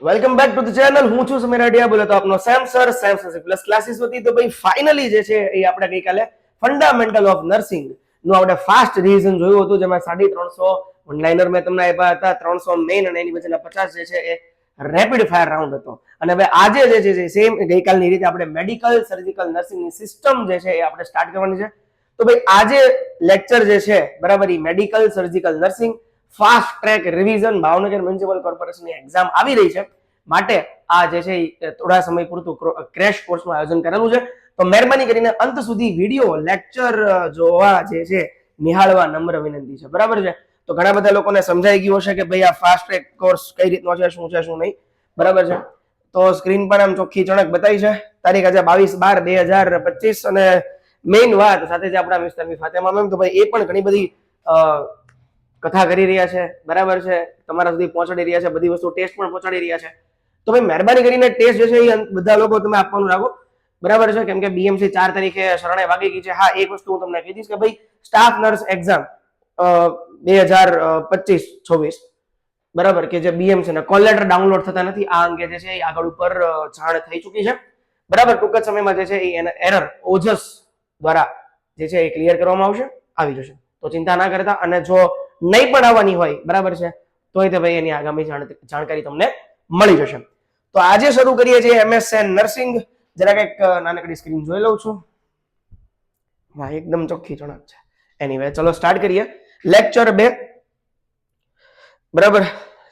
Welcome back to the channel. હું છું સમીર રાઠિયા. બોલો તો આપનો સેમ સર પ્લસ ક્લાસીસ હતી. તો ભાઈ ફાઇનલી જે છે એ આપણે ગઈકાલે ફંડામેન્ટલ ઓફ નર્સિંગ નું આપણે ફાસ્ટ રિવિઝન જોયું હતું, જેમાં 350 ઓનલાઈનર મેં તમને આપ્યા હતા, 300 મેઇન અને એની વચ્ચેના 50 જે છે એ રેપિડ ફાયર રાઉન્ડ હતો. અને હવે આજે જે છે સેમ ગઈકાલની રીતે આપણે મેડિકલ સર્જિકલ નર્સિંગની સિસ્ટમ જે છે એ આપણે સ્ટાર્ટ કરવાની છે. તો ભાઈ આજે લેક્ચર જે છે બરાબર એ medical surgical nursing fast track revision Bhavnagar municipal કોર્પોરેશનની એક્ઝામ આવી રહી છે, માટે આ જે છે થોડા સમય પૂરતું ક્રેશ કોર્સનું આયોજન કરેલું છે. તો મહેરબાની કરીને અંત સુધી વિડીયો લેક્ચર જોવા જે છે નિહાળવા નમ્ર વિનંતી છે, બરાબર છે. તો ઘણા બધા લોકોને સમજાઈ ગયું હશે કે ભાઈ આ ફાસ્ટ ટ્રેક કોર્સ કઈ રીતનો છે, શું નહીં, બરાબર છે. તો સ્ક્રીન પર આમ ચોખ્ખી ચણક બતાવી છે. તારીખ આજે 22/12/2025 અને મેઇન વાત સાથે જે આપણા મિસ્ટર ફાતેમા મેમ, તો ભાઈ એ પણ ઘણી બધી કથા કરી રહ્યા છે, બરાબર છે, તમારા સુધી પહોંચાડી રહ્યા છે, બધી વસ્તુ ટેસ્ટ પણ પહોંચાડી રહ્યા છે. તો ભાઈ મહેરબાની કરીને ટેસ્ટ જે છે એ બધા લોકો તમે આપવાનું રાખો, બરાબર છે. કેમ કે બીએમસી 4 તારીખે શરણે વાગી ગઈ છે. હા, એક વસ્તુ હું તમને કહી દઈશ કે ભાઈ સ્ટાફ નર્સ એક્ઝામ 2025-26 બરાબર, કે જે બીએમસી ના કોલ લેટર ડાઉનલોડ થતા નથી, આ અંગે જે છે એ આગળ ઉપર જાણ થઈ ચૂકી છે, બરાબર. ટૂંક જ સમયમાં જે છે એ એરર ઓજસ દ્વારા જે છે એ ક્લિયર કરવામાં આવશે, આવી જશે. તો ચિંતા ના કરતા. અને જો નહીં પણ આવવાની હોય, બરાબર છે, તો એ ભાઈ એની આગામી જાણકારી તમને મળી જશે. તો આજે શરૂ કરીએ છીએ એમએસએન નર્સિંગ. જરા કંઈક નાનકડી સ્ક્રીન જોઈ લઉં છું. હા, એકદમ ચોખ્ખી ચણક છે. એનીવે ચલો સ્ટાર્ટ કરીએ લેક્ચર 2, બરાબર.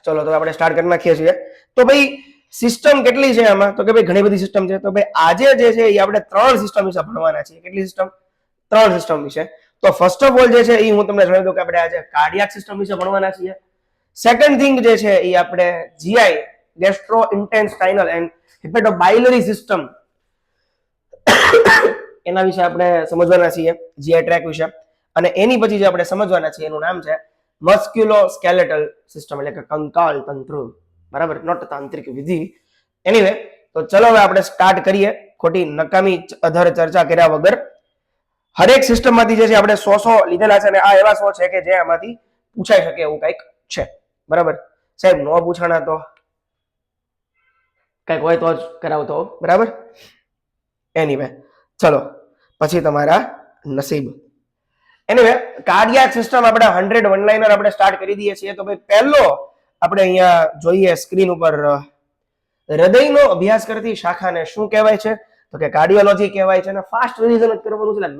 ચલો તો આપણે સ્ટાર્ટ કરી નાખીએ છીએ. તો ભાઈ સિસ્ટમ કેટલી છે આમાં? તો કે ભાઈ ઘણી બધી સિસ્ટમ છે. તો ભાઈ આજે જે છે એ આપણે 3 સિસ્ટમ વિશે ભણવાના છીએ. કેટલી સિસ્ટમ? 3 સિસ્ટમ વિશે. તો ફર્સ્ટ ઓફ ઓલ જે છે એ હું તમને જણાવી દઉં કે આપણે આજે કાર્ડિયાક સિસ્ટમ વિશે ભણવાના છીએ. સેકન્ડ થિંગ જે છે એ આપણે જીઆઈ ગેસ્ટ્રો ઇન્ટેસ્ટાઇનલ એન્ડ હેપેટોબાઇલરી સિસ્ટમ એના વિશે આપણે સમજવાના છીએ, જીઆઈ ટ્રેક વિશે. અને એની પછી જે આપણે સમજવાના છીએ એનું નામ છે મસ્ક્યુલો સ્કેલેટલ સિસ્ટમ, એટલે કે કંકાલ તંત્ર, બરાબર, નોટ તાંત્રિક વિધિ. એનીવે તો ચલો હવે આપણે સ્ટાર્ટ કરીએ ખોટી નકામી અધર ચર્ચા કર્યા વગર. હરેક સિસ્ટમ માંથી જે છે આપણે 100 લીધેલા છે, અને આ એવા 100 છે કે જે આમાંથી પૂછાઈ શકે એવું કંઈક છે, બરાબર. સાહેબ નો પૂછાણા તો કંઈક હોય તો જ કરાવતો, બરાબર. એનીવે ચલો પછી તમારા નસીબ. એનીવે કાર્ડિયાક સિસ્ટમ આપણે 100 વન લાઇનર આપણે સ્ટાર્ટ કરી દઈએ છીએ. તો ભાઈ પહેલો આપણે અહીંયા જોઈએ સ્ક્રીન ઉપર, હૃદયનો અભ્યાસ કરતી શાખાને શું કહેવાય છે? તો કે કાર્ડિયોલોજી કહેવાય છે. અને ફાસ્ટ રિવિઝન કરવાનું છે, એટલે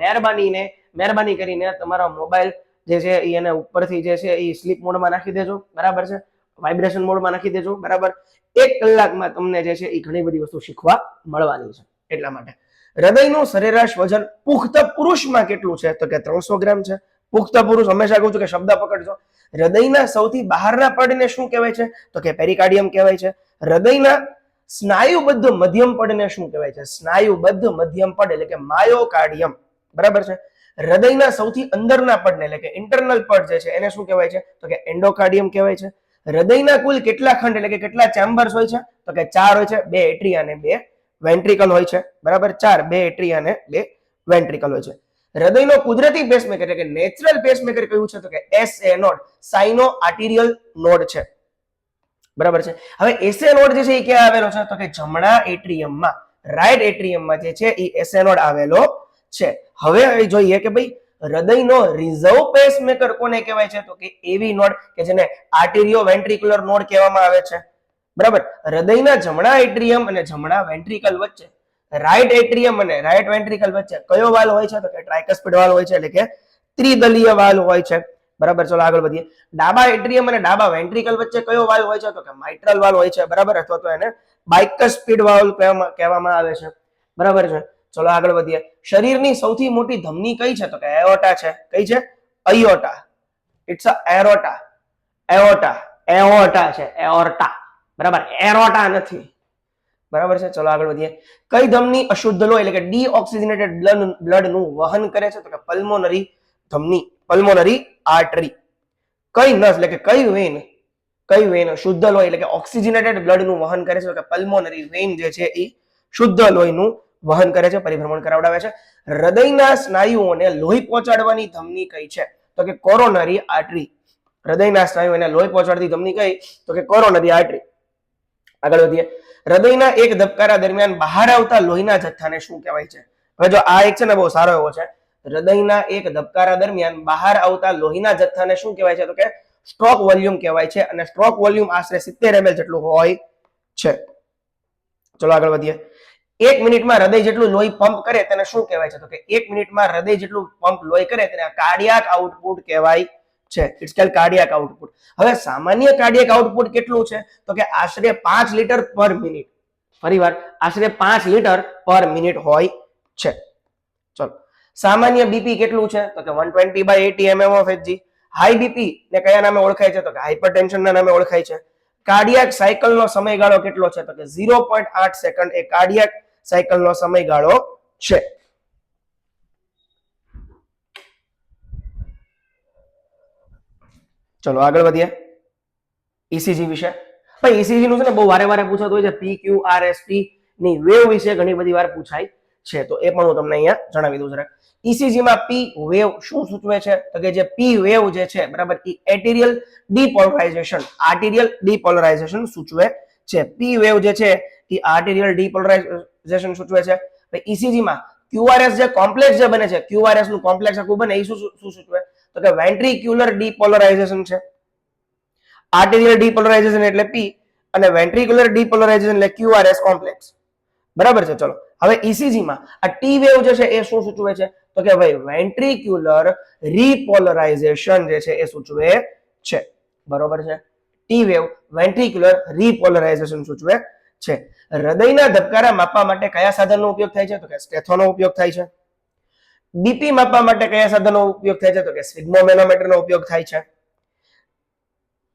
મહેરબાની કરીને તમારા મોબાઈલ જે છે એને ઉપરથી જે છે એ સ્લીપ મોડમાં નાખી દેજો, બરાબર છે, વાઇબ્રેશન મોડમાં નાખી દેજો, બરાબર. 1 કલાકમાં તમને જે છે એ ઘણી બધી વસ્તુ શીખવા મળવાની છે. એટલા માટે હૃદયનું સરેરાશ વજન પુખ્ત પુરુષમાં કેટલું છે? તો કે 300 ગ્રામ છે. પુખ્ત પુરુષ, હંમેશા કહું છું કે શબ્દ પકડજો. હૃદયના સૌથી બહારના પડને શું કહેવાય છે? તો કે પેરિકાર્ડિયમ કહેવાય છે. હૃદયના સ્નાયુબદ્ધ મધ્યમ પડને શું કહેવાય છે? સ્નાયુબદ્ધ મધ્યમ પડ એટલે કે માયોકાર્ડિયમ, બરાબર છે. હૃદયના સૌથી અંદરના પડને એટલે કે ઇન્ટરનલ પડ જે છે એને શું કહેવાય છે? તો કે એન્ડોકાર્ડિયમ કહેવાય છે. હૃદયના કુલ કેટલા ખંડ એટલે કે કેટલા ચેમ્બર્સ હોય છે? તો કે 4 હોય છે, 2 એટ્રિયા અને 2 વેન્ટ્રિકલ હોય છે, બરાબર. 4, 2 એટ્રિયા અને 2 વેન્ટ્રિકલ હોય છે. હૃદયનો કુદરતી પેસમેકર એટલે કે નેચરલ પેસમેકર કયું છે? તો કે એસએ નોડ, સાઇનો આર્ટિરિયલ નોડ છે, બરાબર છે. હવે એસએ નોડ જે છે એ ક્યાં આવેલો છે? તો કે જમણા એટ્રિયમમાં, રાઈટ એટ્રિયમમાં જે છે એ એસએ નોડ આવેલો છે. હવે જોઈએ કે ભાઈ હૃદયનો રિઝર્વ પેસમેકર કોને કહેવાય છે? તો કે એવી નોડ કે જેને આર્ટિરિયો વેન્ટ્રિક્યુલર નોડ કહેવામાં આવે છે, બરાબર. હૃદયના જમણા એટ્રિયમ અને જમણા વેન્ટ્રિકલ વચ્ચે, રાઈટ એટ્રિયમ અને રાઈટ વેન્ટ્રિકલ વચ્ચે કયો વાલ્વ હોય છે? તો કે ટ્રાઇકસ્પિડ વાલ્વ હોય છે, એટલે કે ત્રિદલીય વાલ્વ હોય છે, બરાબર. ચલો આગળ વધીએ. ડાબા એટ્રિયમ અને ડાબા વેન્ટ્રિકલ વચ્ચે કયો વાલ્વ હોય છે? તો કે માઇટ્રલ વાલ્વ હોય છે, બરાબર, અથવા તો એને બાયકસ્પિડ વાલ્વ કહેવામાં આવે છે, બરાબર છે. ચલો આગળ વધીએ. શરીરની સૌથી મોટી ધમની કઈ છે? તો કે એઓર્ટા છે. કઈ છે? અયોર્ટા. It's a એરોટા. એઓર્ટા છે, એઓર્ટા, બરાબર, એરોટા નથી, બરાબર છે. ચલો આગળ વધીએ. કઈ ધમની અશુદ્ધ લોહી એટલે કે ડીઓક્સિજનેટેડ બ્લડ નું વહન કરે છે? તો કે પલ્મોનરી ધમની, પલ્મોનરી આર્ટરી. કઈ નસ એટલે કે કઈ વેન શુદ્ધ લોહી એટલે કે ઓક્સિજનેટેડ બ્લડ નું વહન કરે છે? તો કે પલ્મોનરી વેન જે છે એ શુદ્ધ લોહીનું વહન કરે છે, પરિભ્રમણ કરાવડાવે છે. હૃદયના સ્નાયુઓને લોહી પહોંચાડવાની ધમની કઈ છે? તો કે કોરોનરી આર્ટરી. હૃદયના સ્નાયુઓને લોહી પહોંચાડતી ધમની કઈ? તો કે કોરોનરી આર્ટરી. આગળ વધીએ. હૃદયના એક ધબકારા દરમિયાન બહાર આવતા લોહીના જથ્થાને શું કહેવાય છે? હવે જો આ એક છે ને બહુ સારો એવો છે. હૃદયના એક ધબકારા દરમિયાન બહાર આવતા લોહીના જથ્થાને શું કહેવાય છે? તો કે સ્ટ્રોક વોલ્યુમ કહેવાય છે, અને સ્ટ્રોક વોલ્યુમ આશરે 70 ml જેટલું હોય છે. ચલો આગળ વધીએ. 1 મિનિટમાં હૃદય જેટલું લોહી પંપ કરે તેને શું કહેવાય છે? તો કે 1 મિનિટમાં હૃદય જેટલું પંપ લોહી કરે તેને કાર્ડિયાક આઉટપુટ કહેવાય છે. It's called cardiac output. હવે સામાન્ય કાર્ડિયાક આઉટપુટ કેટલું છે? તો કે આશરે 5 લીટર પર મિનિટ. ફરીવાર આશરે 5 લીટર પર મિનિટ હોય છે. ચલો, સામાન્ય બીપી કેટલું છે? તો કે 120/80 mm of Hg. High BP ને કયા નામે ઓળખાય છે? તો કે હાઇપરટેન્શન ના નામે ઓળખાય છે. કાર્ડિયાક સાયકલનો સમયગાળો કેટલો છે? તો કે 0.8 સેકન્ડ એ કાર્ડિયાક સાયકલનો સમયગાળો છે. ચલો આગળ વધીએ ઈસીજી વિશે. ભાઈ ઈસીજી નું છે ને બહુ વારે વારે પૂછાતું હોય છે. PQRST ની વેવ વિશે ઘણી બધી વાર પૂછાય છે, તો એ પણ હું તમને અહીંયા જણાવી દઉં જરા. ઈસીજી માં પી વેવ શું સૂચવે છે? તો કે જે પી વેવ જે છે બરાબર એ આર્ટેરિયલ ડીપોલરાઇઝેશન સૂચવે છે. પી વેવ જે છે એ આર્ટેરિયલ ડીપોલરાઇઝેશન સૂચવે છે. ઈસીજી માં QRS જે કોમ્પ્લેક્સ જે બને છે, QRS નું કોમ્પ્લેક્સ આખું બને એ શું સૂચવે? તો કે વેન્ટ્રિક્યુલર ડીપોલરાઇઝેશન છે. આર્ટેરિયલ ડીપોલરાઇઝેશન એટલે P અને વેન્ટ્રિક્યુલર ડીપોલરાઇઝેશન એટલે QRS કોમ્પ્લેક્સ. બરાબર છે. ચલો હવે ઈસીજી માં આ ટી વેવ જે છે એ શું સૂચવે છે? તો કે ભાઈ વેન્ટ્રિક્યુલર રીપોલરાઇઝેશન જે છે એ સૂચવે છે. બરોબર છે. ટી વેવ વેન્ટ્રિક્યુલર રીપોલરાઇઝેશન સૂચવે છે. હૃદયના ધબકારા માપવા માટે કયા સાધનનો ઉપયોગ થાય છે? તો કે સ્ટેથોનો ઉપયોગ થાય છે. બીપી માપવા માટે કયા સાધનનો ઉપયોગ થાય છે? તો કે સ્ફિગ્મોમેનોમીટરનો ઉપયોગ થાય છે.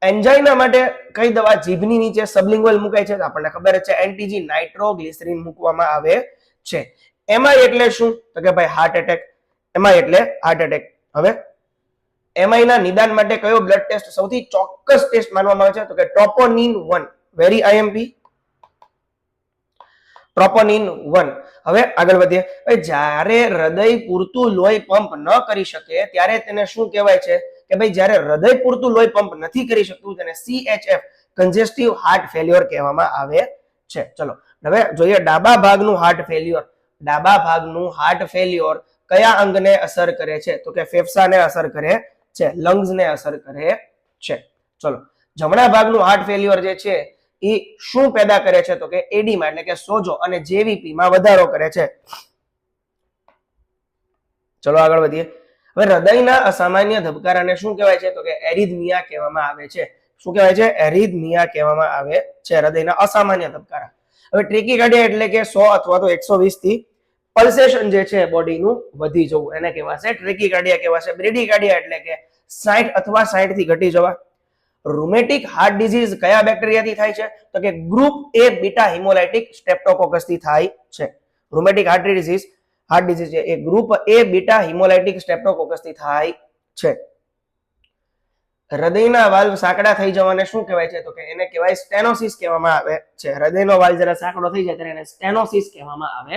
એન્જાઇના માટે કઈ દવા જીભની નીચે સબલિંગ્વલ મુકાય છે? આપણને ખબર જ છે, એન્ટીજી નાઇટ્રોગ્લિસરીન મૂકવામાં આવે છે. એમઆઈ એટલે શું? તો કે ભાઈ હાર્ટ એટેક. એમઆઈ એટલે હાર્ટ એટેક. હવે એમઆઈ ના નિદાન માટે કયો બ્લડ ટેસ્ટ સૌથી ચોક્કસ ટેસ્ટ માનવામાં આવે છે? તો કે ટ્રોપોનિન 1. Very IMP troponin 1. હવે આગળ વધીએ. જ્યારે હૃદય પૂરતું લોહી પંપ ન કરી શકે ત્યારે તેને શું કહેવાય છે? કે ભાઈ જ્યારે હૃદય પૂરતું લોહી પંપ નથી કરી શકતું તેને CHF કન્જેસ્ટિવ હાર્ટ ફેલ્યોર કહેવામાં આવે છે. ચલો હવે જોઈએ ડાબા ભાગનું હાર્ટ ફેલ્યોર. ડાબા ભાગનું હાર્ટ ફેલ્યોર કયા અંગને અસર કરે છે? તો કે ફેફસાને અસર કરે છે, લંગ્સને અસર કરે છે. ચલો જમણા ભાગનું હાર્ટ ફેલ્યોર જે છે એ શું પેદા કરે છે? તો કે એડીમા એટલે કે સોજો અને જેવીપી માં વધારો કરે છે. ચલો આગળ વધીએ. હવે હૃદયના અસામાન્ય ધબકારાને શું કહેવાય છે? તો કે એરિધમિયા કહેવામાં આવે છે. શું કહેવાય છે? એરિધમિયા કહેવામાં આવે છે હૃદયના અસામાન્ય ધબકારા. હવે ટ્રેકીકાર્ડિયા એટલે કે 100 અથવા તો 120 થી પલ્સેશન જે છે બોડીનું વધી જવું એને કહેવાશે ટ્રેકીકાર્ડિયા કહેવાશે. બ્રેડીકાર્ડિયા એટલે કે 60 અથવા 60 થી ઘટી જવા. રૂમેટિક હાર્ટ ડિઝીઝ કયા બેક્ટેરિયાથી થાય છે? તો કે ગ્રુપ એ બીટા હિમોલાઇટિક સ્ટ્રેપ્ટોકોકસ થી થાય છે. રૂમેટિક હાર્ટ ડિઝીઝ છે એ ગ્રુપ એ બીટા હિમોલાઇટિક સ્ટ્રેપ્ટોકોકસ થી થાય છે. હૃદયના વાલ્વ સાંકડા થઈ જવાને શું કહેવાય છે? તો કે એને કહેવાય સ્ટેનોસિસ કહેવામાં આવે છે. હૃદયનો વાલ્વ જરા સાંકડો થઈ જાય ત્યારે એને સ્ટેનોસિસ કહેવામાં આવે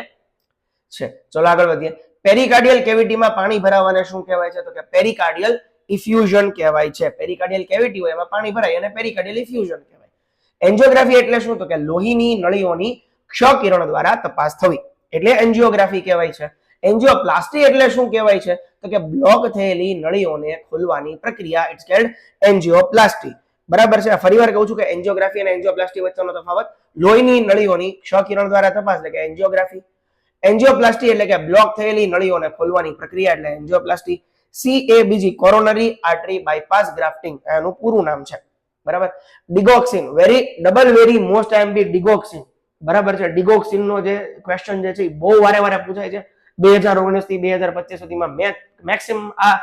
છે. ચલો આગળ વધીએ. પેરિકાર્ડિયલ કેવિટીમાં પાણી ભરાવાને શું કહેવાય છે? તો કે પેરિકાર્ડિયલ ઇફ્યુઝન કહેવાય છે. પેરિકાર્ડિયલ કેવિટી હોય એમાં પાણી ભરાય અને પેરિકાર્ડિયલ ઇફ્યુઝન કહેવાય. એન્જિયોગ્રાફી એટલે શું? તો કે લોહીની નળીઓની ક્ષ-કિરણ દ્વારા તપાસ થવી એટલે એન્જિયોગ્રાફી કહેવાય છે. એન્જિયોપ્લાસ્ટી એટલે શું કહેવાય છે? તો કે બ્લોક થયેલી નળીઓને ખોલવાની પ્રક્રિયા. It's called angioplasty. બરાબર છે. ફરીવાર કહું છું કે એન્જિયોગ્રાફી અને એન્જિયોપ્લાસ્ટી વચ્ચેનો તફાવત લોહીની નળીઓની ક્ષ-કિરણ દ્વારા તપાસ એટલે કે એન્જિયોગ્રાફી. એન્જિયોપ્લાસ્ટી એટલે કે બ્લોક થયેલી નળીઓને ખોલવાની પ્રક્રિયા એટલે angioplasty. CABG coronary artery bypass grafting એનું પૂરું નામ છે. બરાબર. ડિગોક્સિન વેરી મોસ્ટ આઈએમપી ડિગોક્સિન. બરાબર છે. ડિગોક્સિન નો જે ક્વેશ્ચન જે છે એ બહુ વારે પૂછાય છે. 2019 થી 2025 સુધીમાં મેક્સિમમ આ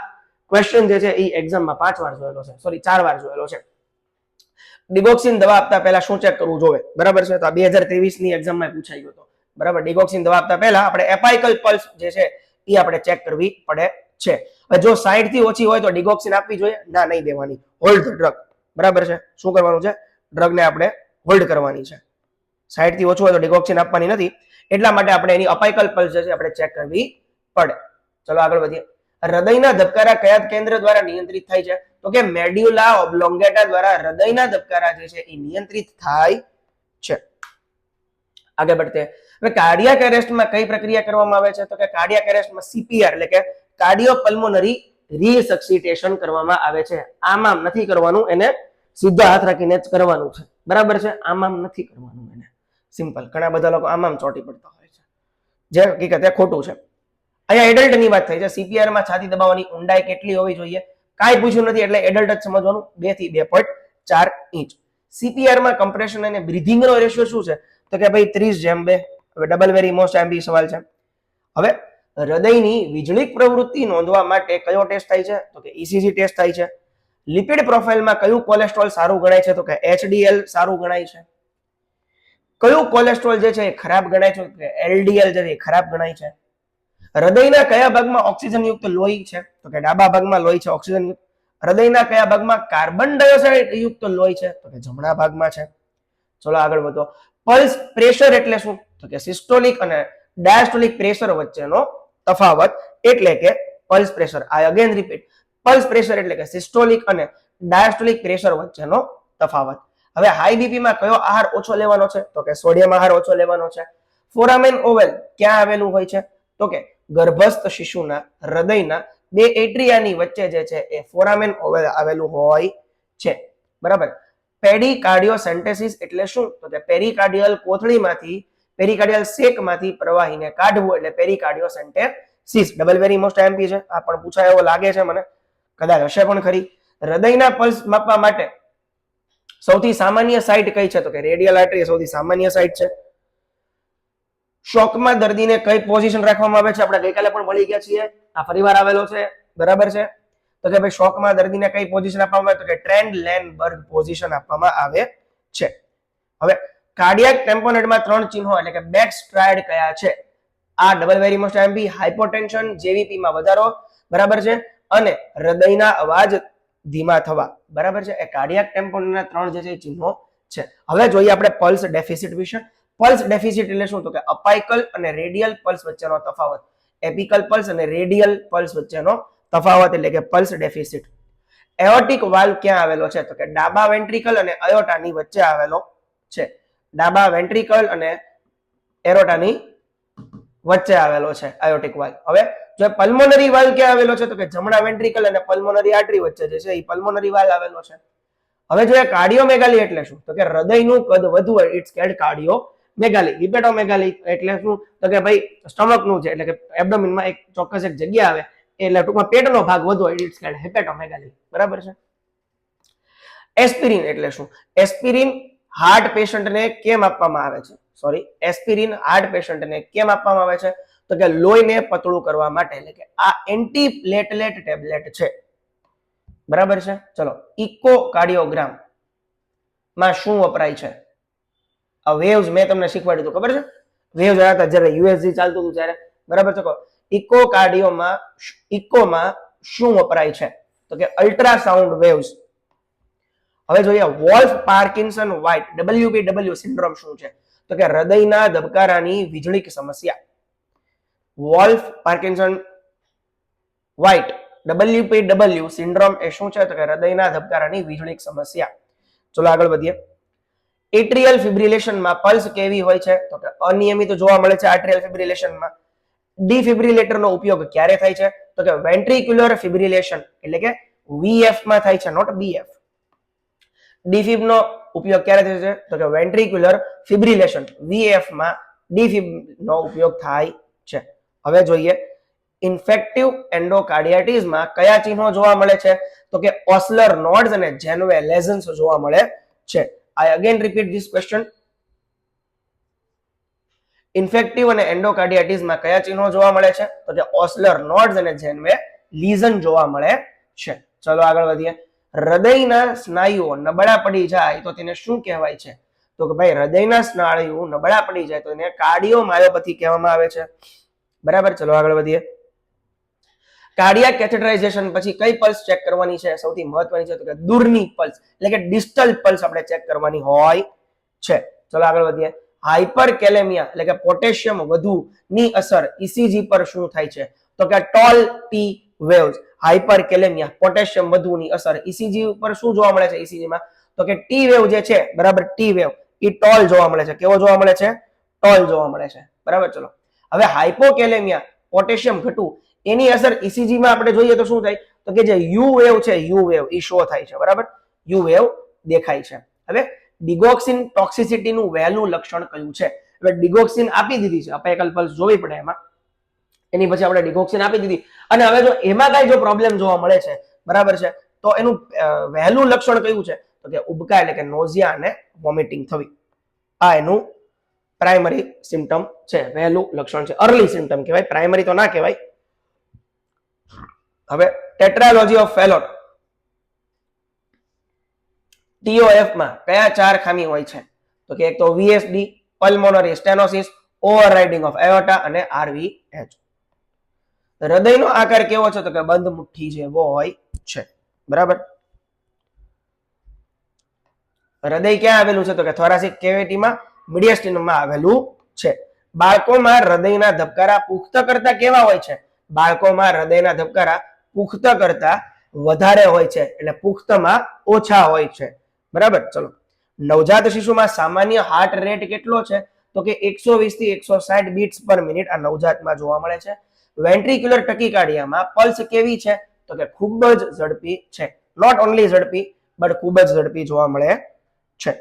ક્વેશ્ચન જે છે એ એક્ઝામમાં 5 વાર જોયેલો છે, સોરી 4 વાર જોયેલો છે. ડિગોક્સિન દવા આપતા પહેલા શું ચેક કરવું જોઈએ? બરાબર છે. તો આ 2023 ની એક્ઝામમાં પૂછાઈ ગયો હતો. બરાબર. ડિગોક્સિન દવા આપતા પહેલા આપણે એપાઇકલ પલ્સ જે છે એ આપણે ચેક કરવી પડે છે. જો 60 થી ઓછી હોય તો ડિગોક્સિન આપવી જોઈએ? ના, નહીં દેવાની. Hold the drug. બરાબર છે. શું કરવાનું છે? ડ્રગને આપણે હોલ્ડ કરવાની છે. 60 થી ઓછું હોય તો ડિગોક્સિન આપવાની નથી. એટલા માટે આપણે એની અપાઇકલ પલ્સ જે છે આપણે ચેક કરવી પડે. ચલો આગળ વધીએ. હૃદયના ધબકારા કયા કેન્દ્ર દ્વારા નિયંત્રિત થાય છે? તો કે મેડ્યુલા ઓબ્લોંગેટા દ્વારા હૃદયના ધબકારા જે છે એ નિયંત્રિત થાય છે. આગળ बढ़ते હવે કાર્ડિયાક એરેસ્ટમાં કઈ પ્રક્રિયા કરવામાં આવે છે તો કે કાર્ડિયાક એરેસ્ટમાં સીપીઆર એટલે કે કાર્ડિયોપલ્મોનરી રિસક્સિટેશન કરવામાં આવે છે. આમ નથી કરવાનું, એને સીધા હાથ રાખીને જ કરવાનું છે. બરાબર છે, આમ નથી કરવાનું એને. સિમ્પલ. ઘણા બધા લોકો આમ ચોટી પડતા હોય છે, જે હકીકતે ખોટું છે. અહીંયા એડલ્ટ ની વાત થઈ છે. સીપીઆર માં છાતી દબાવવાની ઊંડાઈ કેટલી હોવી જોઈએ કાંઈ પૂછ્યું નથી, એટલે એડલ્ટ જ સમજવાનું. 2 થી 2.4 ઇંચ. સીપીઆર માં કમ્પ્રેશન અને બ્રીધિંગ નો રેશિયો શું છે તો કે ભાઈ 30:2. હવે ડબલ વેરી મોસ્ટ એમ્બી સવાલ છે. હવે હૃદયની વીજળીક પ્રવૃત્તિ નોંધવા માટે કયો ટેસ્ટ થાય છે તો કે ઈસીજી ટેસ્ટ થાય છે. લિપિડ પ્રોફાઇલમાં કયું કોલેસ્ટ્રોલ સારું ગણાય છે તો કે એચડીએલ સારું ગણાય છે. કયું કોલેસ્ટ્રોલ જે છે એ ખરાબ ગણાય છે તો કે એલડીએલ જે છે એ ખરાબ ગણાય છે. હૃદયના કયા ભાગમાં ઓક્સિજન યુક્ત લોહી છે તો કે ડાબા ભાગમાં લોહી છે ઓક્સિજન યુક્ત. હૃદયના કયા ભાગમાં કાર્બન ડાયોક્સાઇડ યુક્ત લોહી છે તો કે જમણા ભાગમાં છે. ચલો આગળ વધો. પલ્સ પ્રેશર એટલે શું તો કે સિસ્ટોલિક અને ડાયસ્ટોલિક પ્રેશર વચ્ચેનો તફાવત એટલે કે પલ્સ પ્રેશર. આઈ અગેન રિપીટ, પલ્સ પ્રેશર એટલે કે સિસ્ટોલિક અને ડાયસ્ટોલિક પ્રેશર વચ્ચેનો તફાવત. હવે હાઈ બીપી માં કયો આહાર ઓછો લેવાનો છે તો કે સોડિયમ આહાર ઓછો લેવાનો છે. ફોરામેન ઓવલ ક્યાં આવેલું હોય છે તો કે ગર્ભસ્થ શિશુના હૃદયના 2 એટ્રિયાની વચ્ચે જે છે એ ફોરામેન ઓવલ આવેલું હોય છે. બરાબર. પેરીકાર્ડિયોસેન્ટેસિસ એટલે શું તો કે પેરીકાર્ડિયલ કોથળીમાંથી પેરીકાર્ડિયલ સેકમાંથી પ્રવાહીને કાઢવું એટલે પેરીકાર્ડિયોસેન્ટેસિસ. ડબલ વેરી મોસ્ટ એમપી છે, આ પણ પૂછાય એવો લાગે છે મને, કદાચ હશે પણ ખરી. હૃદયના પલ્સ માપવા માટે સૌથી સામાન્ય સાઇટ કઈ છે તો કે રેડિયલ આર્ટરી સૌથી સામાન્ય સાઇટ છે. શોકમાં દર્દીને કઈ પોઝિશન રાખવામાં આવે છે આપણે ગઈકાલે પણ મળી ગયા છીએ, આ ફરીવાર આવેલો છે. બરાબર છે, તો કે ભાઈ શોકમાં દર્દીને કઈ પોઝિશન આપવામાં આવે તો કે ટ્રેન્ડલેનબર્ગ પોઝિશન આપવામાં આવે છે. હવે કાર્ડિયાક ટેમ્પોનેટમાં 3 ચિહ્નો એટલે કે બેક સ્ટ્રાઇડ કયા છે? આ ડબલ વેરી મોસ્ટ એમપી. હાઇપોટેન્શન, જેવીપી માં વધારો, બરાબર છે, અને હૃદયના અવાજ ધીમા થવા. બરાબર છે, એ કાર્ડિયાક ટેમ્પોનેટના 3 જે છે ચિહ્નો છે. હવે જોઈએ આપણે પલ્સ ડેફિસિટ વિશે. પલ્સ ડેફિસિટ એટલે શું તો કે અપાઇકલ અને રેડિયલ પલ્સ વચ્ચેનો તફાવત. એપિકલ પલ્સ અને રેડિયલ પલ્સ વચ્ચેનો તફાવત એટલે કે પલ્સ ડેફિસિટ. એઓર્ટિક વાલ્વ ક્યાં આવેલો છે તો કે ડાબા વેન્ટ્રિકલ અને અયોટાની વચ્ચે આવેલો છે. ડાબા વેન્ટ્રિકલ અને એરોટાની વચ્ચે આવેલો છે આયોટિક વાલ્વ. હવે જો પલ્મોનરી વાલ્વ ક્યાં આવેલો છે તો કે જમણા વેન્ટ્રિકલ અને પલ્મોનરી આર્ટરી વચ્ચે જે છે એ પલ્મોનરી વાલ્વ આવેલો છે. હવે જો કાર્ડિયોમેગાલી એટલે શું તો કે હૃદયનું કદ વધુ હોય, ઇટ્સ કોલ્ડ કાર્ડિયોમેગાલી. હિપેટોમેગાલી એટલે શું તો કે ભાઈ સ્ટમકનું છે એટલે કે એબ્ડોમિનમાં એક ચોક્કસ એક જગ્યા આવે એટલે ટૂંકમાં પેટનો ભાગ વધુ હોય, ઇટ્સ કોલ્ડ હિપેટોમેગાલી. બરાબર છે. એસ્પિરિન એટલે શું? એસ્પિરિન હાર્ટ પેશન્ટને કેમ આપવામાં આવે છે? સોરી, એસ્પિરિન હાર્ટ પેશન્ટને કેમ આપવામાં આવે છે તો કે લોહીને પતળું કરવા માટે, એટલે કે આ એન્ટી પ્લેટલેટ ટેબ્લેટ છે. બરાબર છે. ચલો, ઇકોકાર્ડિયોગ્રામ માં શું વપરાય છે? આ વેવ્સ મેં તમને શીખવાડ્યું હતું, ખબર છે? વેવ્સ આવ્યા હતા જ્યારે યુએસજી ચાલતું હતું ત્યારે. બરાબર છે. ઇકોકાર્ડિયોમાં ઇકોમાં શું વપરાય છે તો કે અલ્ટ્રાસાઉન્ડ વેવ્સ. હવે જોઈએ Wolff Parkinson White WPW syndrome શું છે તો કે હૃદયના ધબકારાની વીજળીક સમસ્યા. Wolff Parkinson White WPW syndrome એ શું છે તો કે હૃદયના ધબકારાની વીજળીક સમસ્યા. ચલો આગળ વધીએ. એટ્રિયલ ફિબ્રિલેશનમાં પલ્સ કેવી હોય છે તો કે અનિયમિત જોવા મળે છે. આટ્રિયલ ફિબ્રિલેશનમાં ડિફિબ્રિલેટરનો ઉપયોગ ક્યારે થાય છે તો કે વેન્ટ્રિક્યુલર ફિબ્રિલેશન એટલે કે VF માં થાય છે, નોટ BF. ડીફિબ નો ઉપયોગ ક્યારે થાય છે તો કે વેન્ટ્રિક્યુલર ફિબ્રિલેશન, VF માં ડીફિબ નો ઉપયોગ થાય છે. હવે જોઈએ ઇન્ફેક્ટિવ એન્ડોકાર્ડિયાટિસમાં કયા ચિહ્નો જોવા મળે છે તો કે ઓસ્લર નોડ્સ અને જેનવે લેઝન્સ જોવા મળે છે. આઈ again repeat this question. Infective અને એન્ડોકાર્ડિયાટિસમાં કયા ચિહ્નો જોવા મળે છે તો કે ઓસ્લર નોડ્સ અને જેનવે લીઝન જોવા મળે છે. ચલો આગળ વધીએ. હૃદયના સ્નાયુઓ નબળા પડી જાય તો તેને શું કહેવાય છે તો કે ભાઈ હૃદયના સ્નાયુ નબળા પડી જાય તો એને કાર્ડિયોમાયોપેથી કહેવામાં આવે છે. બરાબર. ચલો આગળ વધીએ. કાર્ડિયાક કેથેટરાઇઝેશન પછી કઈ પલ્સ ચેક કરવાની છે? સૌથી મહત્વની છે તો કે દૂરની પલ્સ એટલે કે ડિસ્ટલ પલ્સ આપણે ચેક કરવાની હોય છે. ચલો આગળ વધીએ. હાઇપરકેલેમિયા એટલે કે પોટેશિયમ વધુની અસર ECG પર શું થાય છે તો કે ટોલ T વેવ્સ. હાઇપરકેલેમિયા પોટેશિયમ વધુની અસર ECG ઉપર શું જોવા મળે છે? ECG માં તો કે T વેવ જે છે, બરાબર, T વેવ એ ટોલ જોવા મળે છે. કેવો જોવા મળે છે? ટોલ જોવા મળે છે. બરાબર. ચલો હવે હાઇપોકેલેમિયા, પોટેશિયમ ઘટવું, એની અસર ECG માં આપણે જોઈએ તો શું થાય? તો કે જે યુ વેવ છે, યુ વેવ એ શો થાય છે. બરાબર, યુ વેવ દેખાય છે. હવે ડિગોક્સિન ટોક્સિસિટીનું વહેલું લક્ષણ કયું છે? હવે ડિગોક્સિન આપી દીધી છે, અપેકલ પલ્સ જોવી પડે એમાં. એની પછી આપણે ડિગોક્સિન આપી દીધી અને હવે જો એમાં કઈ જો પ્રોબ્લેમ જોવા મળે છે, બરાબર છે, તો એનું વહેલું લક્ષણ કયું છે? તો કે ઉબકા એટલે કે નોઝિયા અને વોમિટિંગ થવી. આ એનું પ્રાઇમરી સિમ્પટમ છે, વહેલું લક્ષણ છે. અર્લી સિમ્પટમ કહેવાય, પ્રાઇમરી તો ના કહેવાય. હવે ટેટ્રાલોજી ઓફ ફેલોટ, TOF માં કયા 4 ખામી હોય છે? તો કે એક તો VSD, પલ્મોનરી સ્ટેનોસિસ, ઓવરરાઇડિંગ ઓફ એઓર્ટા અને RVH. હૃદયનો આકાર કેવો છે? તો કે બંધ મુઠ્ઠી જેવો હોય છે. બરાબર. હૃદય ક્યાં આવેલું છે? તો કે થોરાસિક કેવિટીમાં, મીડિયસ્ટિનમમાં આવેલું છે. બાળકોમાં હૃદયના ધબકારા પુખ્ત કરતા કેવા હોય છે? બાળકોમાં હૃદયના ધબકારા પુખ્ત કરતા વધારે હોય છે, એટલે પુખ્તમાં ઓછા હોય છે. બરાબર. ચલો નવજાત શિશુમાં સામાન્ય હાર્ટ રેટ કેટલો છે? તો કે 120 થી 160 બીટ્સ પર મિનિટ આ નવજાતમાં જોવા મળે છે. વેન્ટ્રિક્યુલર ટકીકાર્ડિયામાં પલ્સ કેવી છે? તો કે ખૂબ જ ઝડપી છે. નોટ ઓનલી ઝડપી બટ ખૂબ જ ઝડપી જોવા મળે છે.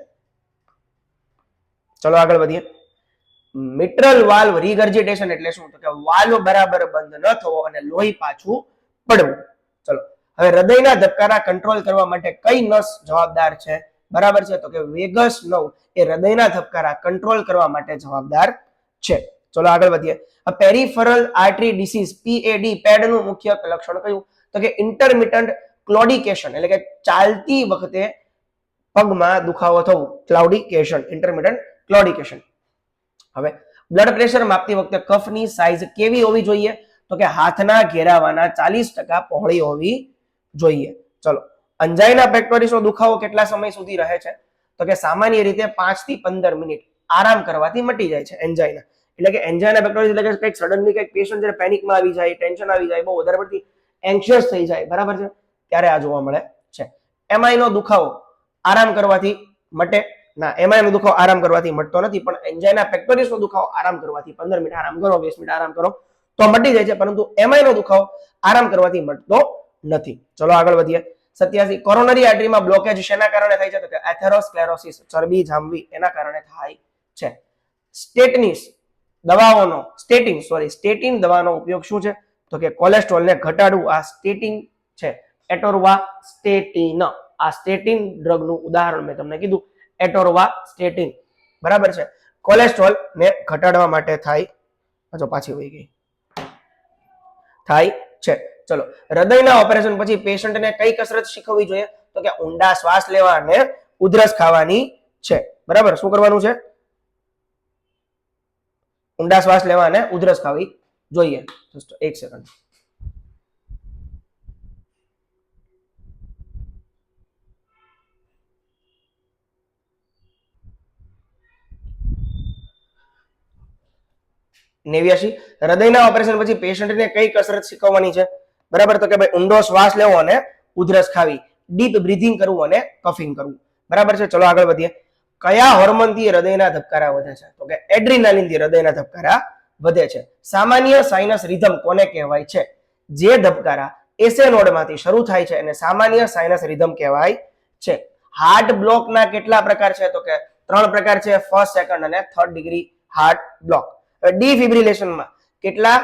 ચલો આગળ વધીએ. મિટ્રલ વાલ્વ રીગર્જિટેશન એટલે શું? તો કે વાલ્વ બરાબર બંધ ન થવો અને લોહી પાછું પડવું. ચલો હવે હૃદયના ધબકારા કંટ્રોલ કરવા માટે કઈ નસ જવાબદાર છે? બરાબર છે, તો કે વેગસ નર્વ એ હૃદયના ધબકારા કંટ્રોલ કરવા માટે જવાબદાર છે. ચલો આગળ વધીએ. પેરિફેરલ આર્ટરી ડિસીઝ PAD નું મુખ્ય લક્ષણ કયું? તો કે ઇન્ટરમિટન્ટ ક્લોડિકેશન એટલે કે ચાલતી વખતે પગમાં દુખાવો થવું, ક્લાઉડિકેશન, ઇન્ટરમિટન્ટ ક્લોડિકેશન. હવે બ્લડ પ્રેશર માપતી વખતે કફની સાઇઝ કેવી હોવી જોઈએ? તો કે હાથના ઘેરાવાના 40% પહોળી હોવી જોઈએ. ચલો અંજાઇના પેક્ટોરિસનો દુખાવો કેટલા સમય સુધી રહે છે? તો કે સામાન્ય રીતે 5 થી 15 મિનિટ આરામ કરવાથી મટી જાય છે એન્જાઇના. એટલે કે એન્જાઇના પેક્ટોરિસ એટલે કે કંઈક સડનલી કંઈક પેશન્ટ જ્યારે પેનિકમાં આવી જાય, ટેન્શન આવી જાય, બહુ વધારે પડતી એન્શિયસ થઈ જાય, બરાબર છે, ત્યારે આ જોવા મળે છે. એમઆઈનો દુખાવો આરામ કરવાથી મટે ના, એમઆઈનો દુખાવો આરામ કરવાથી મટતો નથી, પણ એન્જાઇના પેક્ટોરિસનો દુખાવો આરામ કરવાથી 15 મિનિટ આરામ કરો, 20 મિનિટ આરામ કરો તો મટી જાય છે, પરંતુ એમઆઈનો દુખાવો આરામ કરવાથી મટતો નથી. ચલો આગળ વધીએ. 87 કોરોનરી આર્ટરીમાં બ્લોકેજ શેના કારણે થાય છે? તો કે એથેરોસ્ક્લેરોસિસ, ચરબી જામવી એના કારણે થાય છે. સ્ટેટિન દવાનો ઉપયોગ શું છે? તો કે કોલેસ્ટ્રોલને ઘટાડવું. આ સ્ટેટિન છે, એટોર્વાસ્ટેટિન. આ સ્ટેટિન ડ્રગનું ઉદાહરણ મેં તમને કીધું, એટોર્વાસ્ટેટિન. બરાબર છે, કોલેસ્ટ્રોલને ઘટાડવા માટે થાય. પાછી વહી ગઈ થાય છે. ચલો હૃદયના ઓપરેશન પછી પેશન્ટને કઈ કસરત શીખવવી જોઈએ? તો કે ઊંડા શ્વાસ લેવા અને ઉધરસ ખાવાની છે. બરાબર, શું કરવાનું છે? ઊંડા શ્વાસ લેવા અને ઉધરસ ખાવી જોઈએ. એક સેકન્ડ. હૃદયના ઓપરેશન પછી પેશન્ટને કઈ કસરત શીખવવાની છે? બરાબર, તો કે ભાઈ ઊંડો શ્વાસ લેવો અને ઉધરસ ખાવી, ડીપ બ્રીથિંગ કરવું અને કફિંગ કરવું. બરાબર છે. ચલો આગળ વધીએ. કયા હોર્મોનથી હૃદયના ધબકારા વધે છે? તો કે એડ્રીનાલિનથી હૃદયના ધબકારા વધે છે. સામાન્ય સાઇનસ રિધમ કોને કહેવાય છે? જે ધબકારા એસે નોડમાંથી શરૂ થાય છે અને સામાન્ય સાઇનસ રિધમ કહેવાય છે. હાર્ટ બ્લોકના કેટલા પ્રકાર છે? તો કે 3 પ્રકાર છે, ફર્સ્ટ, સેકન્ડ અને થર્ડ ડિગ્રી હાર્ટ બ્લોક. ડિફિબ્રિલેશનમાં કેટલા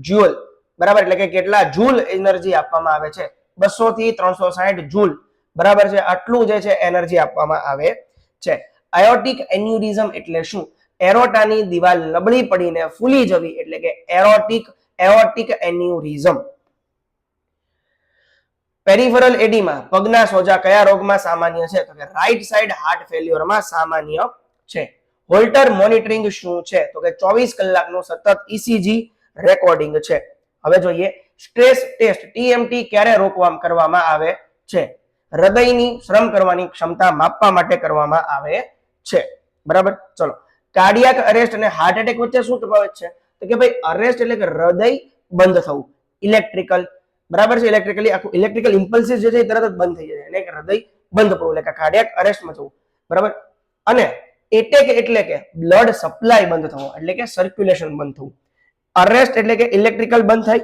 જ્યુલ, બરાબર, એટલે કે કેટલા જૂલ એનર્જી આપવામાં આવે છે? 200 થી 360 જૂલ. બરાબર છે, આટલું જે છે એનર્જી આપવામાં આવે છે. આયોટિક એન્યુરિઝમ એટલે શું? એરોટાની દિવાલ નબળી પડીને ફૂલી જવી એટલે કે એઓર્ટિક એન્યુરિઝમ. પેરિફેરલ એડીમા પગના સોજા કયા રોગમાં સામાન્ય છે? તો કે રાઈટ સાઇડ હાર્ટ ફેલ્યોરમાં સામાન્ય છે. હોલ્ટર મોનિટરિંગ શું છે? તો કે 24 કલાકનું સતત ECG રેકોર્ડિંગ છે. હવે જોઈએ સ્ટ્રેસ ટેસ્ટ TMT ક્યારે કરવામાં આવે છે? હૃદયની શ્રમ કરવાની ક્ષમતા માપવા માટે કરવામાં આવે છે. બરાબર. ચલો કાર્ડિયાક અરેસ્ટ અને હાર્ટ એટેક વચ્ચે શું તફાવત છે? તો કે ભાઈ અરેસ્ટ એટલે કે હૃદય બંધ થવું, ઇલેક્ટ્રિકલ, બરાબર છે, ઇલેક્ટ્રિકલી આખું ઇલેક્ટ્રિકલ ઇમ્પલ્સિસ જે છે એ તરત જ બંધ થઈ જાય અને હૃદય બંધ પડવું એટલે કે કાર્ડિયાક અરેસ્ટમાં થવું. બરાબર. અને એટેક એટલે કે બ્લડ સપ્લાય બંધ થવો, એટલે કે સર્ક્યુલેશન બંધ થવું. અરેસ્ટ એટલે કે ઇલેક્ટ્રિકલ બંધ થાય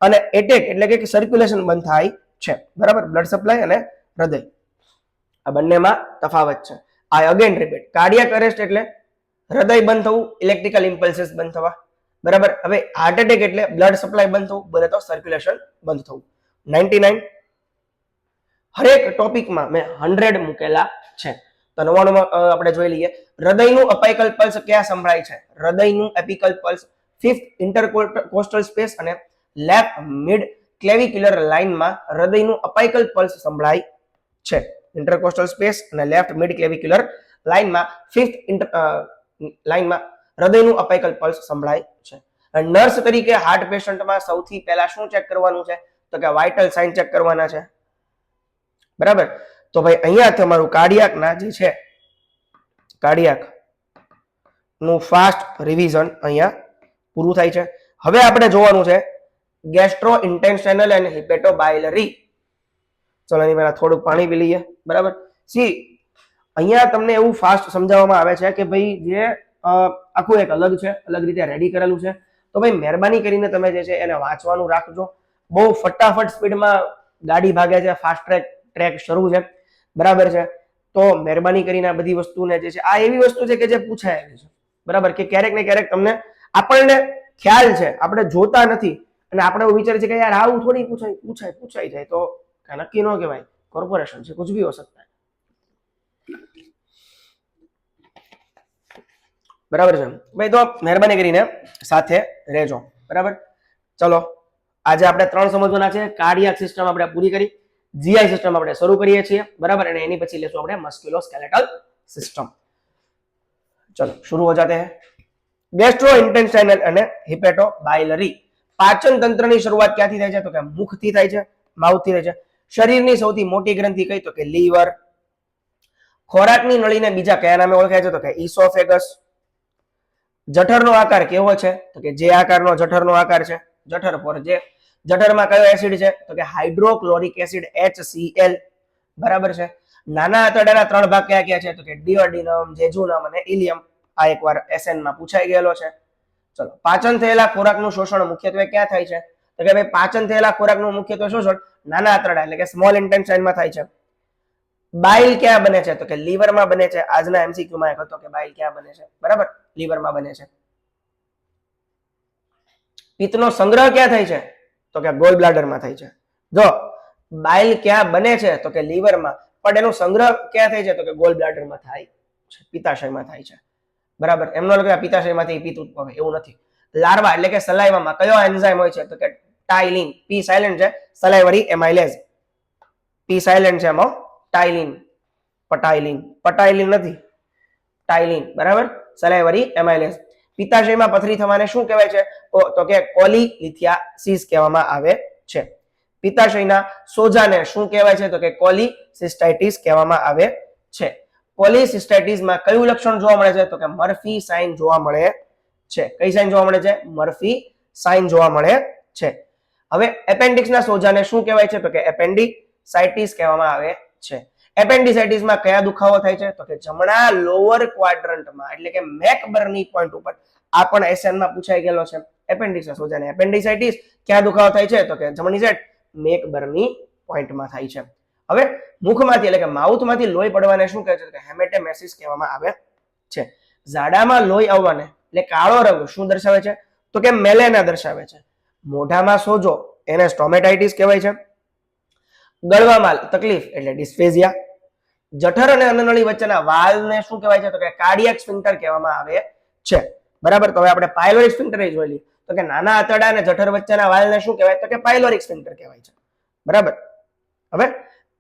અને એટેક એટલે કે સર્ક્યુલેશન બંધ થાય છે. બરાબર, બ્લડ સપ્લાય અને હૃદય આ બંનેમાં તફાવત છે. આઈ અગેન રિપીટ, કાર્ડિયાક અરેસ્ટ એટલે હૃદય બંધ થવું, ઇલેક્ટ્રિકલ ઇમ્પલ્સીસ બંધ થવા. બરાબર, હવે હાર્ટ એટેક એટલે બ્લડ સપ્લાય બંધ થવું, બને તો સર્ક્યુલેશન બંધ થવું. 99 હરેક ટોપિકમાં મેં 100 મૂકેલા છે. તો 99 આપણે જોઈ લઈએ. હૃદયનું અપાઇકલ પલ્સ ક્યાં સંભળાય છે? હૃદયનું એપિકલ પલ્સ 5th ઇન્ટરકોસ્ટલ સ્પેસ અને લેફ્ટ મિડ ક્લેવિક્યુલર લાઇનમાં હૃદયનું અપાઇકલ પલ્સ સંભળાય છે. ઇન્ટરકોસ્ટલ સ્પેસ અને લેફ્ટ મિડ ક્લેવિક્યુલર લાઇનમાં 5th લાઇનમાં હૃદયનું અપાઇકલ પલ્સ સંભળાય છે. નર્સ તરીકે હાર્ટ પેશન્ટમાં સૌથી પહેલા શું ચેક કરવાનું છે? તો કે વાઇટલ સાઇન ચેક કરવાના છે. બરાબર, તો ભાઈ અહીંયા તમારું કાર્ડિયાકના જે છે કાર્ડિયાક નું ફાસ્ટ રિવિઝન અહીંયા પૂરું થાય છે. હવે આપણે જોવાનું છે ગેસ્ટ્રો ઇન્ટેસ્ટાઇનલ અને હિપેટોબાયલરી. ચલો એની પહેલા થોડુંક પાણી પી લઈએ. બરાબર, સી અહીંયા તમને એવું ફાસ્ટ સમજાવવામાં આવે છે કે ભાઈ જે આખું એક અલગ છે, અલગ રીતે રેડી કરેલું છે. તો ભાઈ મહેરબાની કરીને તમે જે છે એને વાંચવાનું રાખજો. બહુ ફટાફટ સ્પીડમાં ગાડી ભાગે છે, ફાસ્ટ ટ્રેક શરૂ છે. બરાબર છે, તો મહેરબાની કરીને આ બધી વસ્તુને જે છે, આ એવી વસ્તુ છે કે જે પૂછાયેલી છે. બરાબર, કે ક્યારેક ને ક્યારેક તમને આપણને ખ્યાલ છે, આપણે જોતા નથી અને આપણે એવું વિચારીએ છીએ કે યાર આવું થોડી પૂછાઈ જાય, તો નક્કી ન કહેવાય. કોર્પોરેશન છે, કુછ ભી હો સકતા है. બરાબર છે ભાઈ, તો મહેરબાની કરીને સાથે રહેજો. બરાબર, ચલો આજે આપણે 3 સમજવાના છે. કાર્ડિયાક સિસ્ટમ આપણે પૂરી કરી, જીઆઈ સિસ્ટમ આપણે શરૂ કરીએ છીએ. બરાબર, અને એની પછી લેશું આપણે મસ્ક્યુલોસ્કેલેટલ સિસ્ટમ. ચલો शुरू हो जाते हैं. ગેસ્ટ્રો ઇન્ટેસ્ટાઇનલ અને હિપેટોબાયલરી. પાચન તંત્રની શરૂઆત ક્યાંથી થાય છે? તો કે મુખથી થાય છે, માઉથથી થાય છે. શરીરની સૌથી મોટી ગ્રંથિ કઈ? તો કે લીવર. ખોરાકની નળીને બીજા કયા નામે ઓળખાય છે? તો કે ઇસોફેગસ. જઠરનો આકાર કેવો છે? તો કે જે આકારનો જઠરનો આકાર છે, જઠર પર જે. જઠરમાં કયો એસિડ છે? તો કે હાઇડ્રોક્લોરિક એસિડ HCl. બરાબર છે. નાના આંતરડાના 3 ભાગ કયા કયા છે? તો કે ડિયોડિનમ, જેજુનમ અને ઇલિયમ. આ એકવાર એસએન માં પૂછાઈ ગયેલો છે. ચલો, પાચન થયેલા ખોરાકનું શોષણ મુખ્યત્વે ક્યાં થાય છે? તો કે ભાઈ પાચન થયેલા ખોરાકનું મુખ્યત્વે શોષણ નાના આંતરડા એટલે કે સ્મોલ ઇન્ટેસ્ટાઇનમાં થાય છે. બાઇલ ક્યાં બને છે? તો કે લીવરમાં બને છે. આજના એમસીક્યુ માં એક હતો કે બાઇલ ક્યાં બને છે? બરાબર, લીવરમાં બને છે. પિત્તનો સંગ્રહ ક્યાં થાય છે? તો કે ગોલ બ્લાડરમાં થાય છે. જો બાઇલ ક્યાં બને છે? તો કે લીવરમાં, પણ એનો સંગ્રહ ક્યાં થાય છે? તો કે ગોલ બ્લાડરમાં થાય છે, પિત્તાશયમાં થાય છે. બરાબર, એમનો લોકો પિત્તાશયમાંથી પિત્ત ઉત્પન્ન એવું નથી. લાર્વા એટલે કે સલાઈવામાં કયો એન્ઝાઇમ હોય છે? તો કે ટાઇલિન. પી સાયલેન્ટ છે, સલાઈવરી એમાઇલેઝ. પી સાયલેન્ટ છે એમાં ટાઇલિન, પટાઇલિન નથી, ટાઇલિન. બરાબર, સલાઈવરી એમાઇલેઝ. પિત્તાશયમાં પથરી થવાને શું કહેવાય છે? તો કે કોલીલિથિયાસિસ કહેવામાં આવે છે. પિત્તાશયના સોજાને શું કહેવાય છે? તો કે કોલિસિસ્ટાઇટિસ કહેવામાં આવે છે. કોલિસિસ્ટાઇટિસમાં કયું લક્ષણ જોવા મળે છે? તો કે મર્ફી સાઇન જોવા મળે છે. કઈ સાઇન જોવા મળે છે? મર્ફી સાઇન જોવા મળે છે. હવે એપેન્ડિક્સના સોજાને શું કહેવાય છે? તો કે એપેન્ડિસાઇટિસ કહેવામાં આવે છે. એપેન્ડિસાઇટિસમાં કયા દુખાવો થાય છે? તો કે જમણા લોઅર ક્વાડ્રન્ટમાં, એટલે કે મેકબર્ની પોઈન્ટ ઉપર. આ પણ એસએન માં પૂછાઈ ગયેલો છે. એપેન્ડિક્સના સોજાને એપેન્ડિસાઇટિસ ક્યાં દુખાવો થાય છે? તો કે જમણી સાઈડ મેકબર્ની પોઈન્ટમાં થાય છે. હવે મુખમાંથી એટલે કે માઉથમાંથી લોહી પડવાને શું કહે છે? તો કે હેમેટેમેસિસ કહેવામાં આવે છે. ઝાડામાં લોહી આવવાને એટલે કાળો રંગ શું દર્શાવે છે? તો કે મેલેના દર્શાવે છે. મોઢામાં સોજો એને સ્ટોમેટાઇટિસ કહેવાય છે. ગળવામાં તકલીફ એટલે ડિસ્ફેઝિયા. જઠર અને અન્નનળી વચ્ચેના વાલ્વને શું કહેવાય છે? તો કે કાર્ડિયાક સ્ફિન્ક્ટર કહેવામાં આવે છે. બરાબર, તો હવે આપણે પાયલોરિક સ્ફિન્ક્ટર જોઈ લઈએ. તો કે નાના આંતરડા અને જઠર વચ્ચેના વાલ્વને શું કહેવાય? તો કે પાયલોરિક સ્ફિન્ક્ટર કહેવાય છે. બરાબર, હવે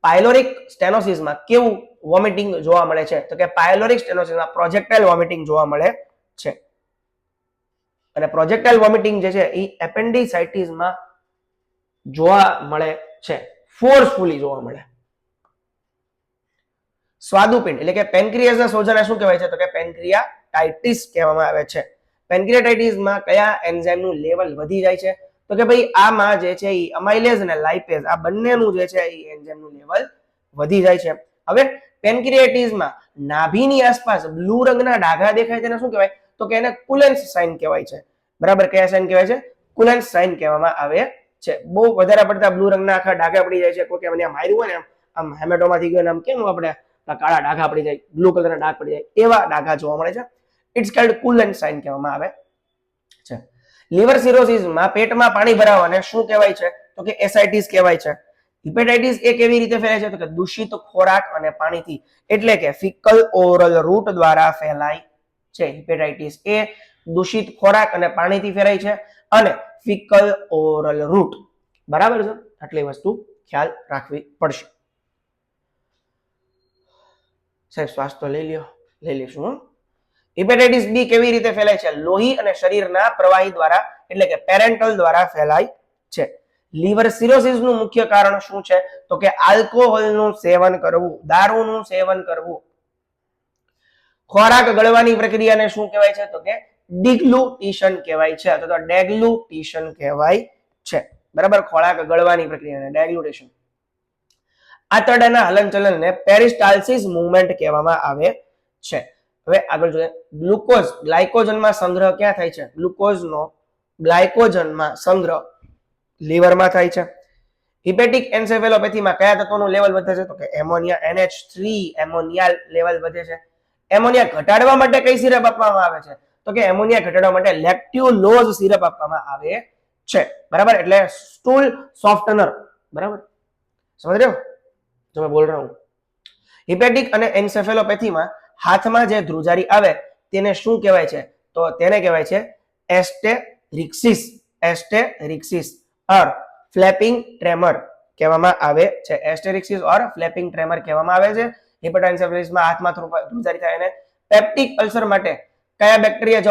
પાયલોરિક સ્ટેનોસિસમાં કેવું વોમિટિંગ જોવા મળે છે? તો કે પાયલોરિક સ્ટેનોસિસમાં પ્રોજેક્ટાઇલ વોમિટિંગ જોવા મળે છે. અને પ્રોજેક્ટાઇલ વોમિટિંગ જે છે એ એપેન્ડિસાઇટિસમાં જોવા મળે છે, ફોર્સફુલી જોવા મળે. સ્વાદુપિંડ એટલે કે પેન્ક્રિયાસના સોજાને શું કહેવાય છે? તો કે પેન્ક્રિયાટાઇટિસ કહેવામાં આવે છે. પેન્ક્રિયાટાઇટિસમાં કયા એન્ઝાઇમનું લેવલ વધી જાય છે? તો કે ભાઈ આમાં જે છે એ અમાઇલેઝ અને લાઇપેઝ આ બંનેનું જે છે એ એન્ઝાઇમનું લેવલ વધી જાય છે. હવે પેનક્રિયાટિસમાં નાભીની આસપાસ બ્લુ રંગના ડાઘા દેખાય તેને શું કહેવાય? તો કે એને કુલેન્સ સાઇન કહેવાય છે. બરાબર, કયા સાઇન કહેવાય છે? કુલેન્સ સાઇન કહેવામાં આવે છે. બહુ વધારે પડતા બ્લુ રંગના આખા ડાઘા પડી જાય છે, કોઈ કે મને માર્યું હોય ને આમ હેમેટોમાથી ગયો આમ કેમ આપણે કાળા ડાઘા પડી જાય, બ્લુ કલરના ડાઘ પડી જાય, એવા ડાઘા જોવા મળે છે. ઇટ્સ કોલ્ડ કુલેન્સ સાઇન કહેવામાં આવે છે. લીવર સિરોસિસમાં પેટમાં પાણી ભરાવાને શું કહેવાય છે? તો કે એસાઇટિસ કહેવાય છે. હિપેટાઇટિસ એ કેવી રીતે ફેલાય છે? તો કે દૂષિત ખોરાક અને પાણીથી, એટલે કે ફિકલ ઓરલ રૂટ દ્વારા ફેલાય છે. હિપેટાઇટિસ એ દૂષિત ખોરાક અને પાણીથી ફેલાય છે અને ફિકલ ઓરલ રૂટ. બરાબર છે, આટલી વસ્તુ ખ્યાલ રાખવી પડશે. સાહેબ શ્વાસ તો લઈ લઈશું. હિપેટાઇટિસ બી કેવી રીતે ફેલાય છે? લોહી અને શરીરના પ્રવાહી દ્વારા, એટલે કે પેરેન્ટલ દ્વારા ફેલાય છે. લીવર સિરોસિસનું મુખ્ય કારણ શું છે? તો કે આલ્કોહોલનું સેવન કરવું, દારૂનું સેવન કરવું. ખોરાક ગળવાની પ્રક્રિયાને શું કહેવાય છે? તો કે ડિગ્લુટિશન કહેવાય છે અથવા તો ડેગ્લુટિશન કહેવાય છે. બરાબર, ખોરાક ગળવાની પ્રક્રિયાને ડેગ્લુટેશન. આંતરડાના હલનચલનને પેરિસ્ટાલ્સિસ મૂવમેન્ટ કહેવામાં આવે છે. હવે આગળ જોઈએ, ગ્લુકોઝ ગ્લાયકોજનમાં સંગ્રહ ક્યાં થાય છે? ગ્લુકોઝનો ગ્લાયકોજનમાં સંગ્રહ લીવરમાં થાય છે. હિપેટિક એન્સેફેલોપેથીમાં કયા તત્વોનું લેવલ વધે છે? તો કે એમોનિયા, NH3 એમોનિયા લેવલ વધે છે. એમોનિયા ઘટાડવા માટે કઈ સિરપ આપવામાં આવે છે? તો કે એમોનિયા ઘટાડવા માટે લેક્ટ્યુલોઝ સિરપ આપવામાં આવે છે. બરાબર, એટલે સ્ટૂલ સોફ્ટનર. બરાબર, સમજ રહ્યો? જો મેં બોલ રહા હું. હિપેટિક અને એન્સેફેલોપેથીમાં હાથમાં જે ધ્રુજારી આવે તેને શું કહેવાય છે? તો તેને કહેવાય છે એસ્ટેરિક્સિસ. એસ્ટેરિક્સિસ ઓર ફ્લેપિંગ ટ્રેમર કહેવામાં આવે છે. એસ્ટેરિક્સિસ ઓર ફ્લેપિંગ ટ્રેમર કહેવામાં આવે છે. હિપેટાઇન્સેફેલિસમાં હાથમાં ધ્રુજારી થાય. અને પેપ્ટિક અલ્સર માટે કયા બેક્ટેરિયા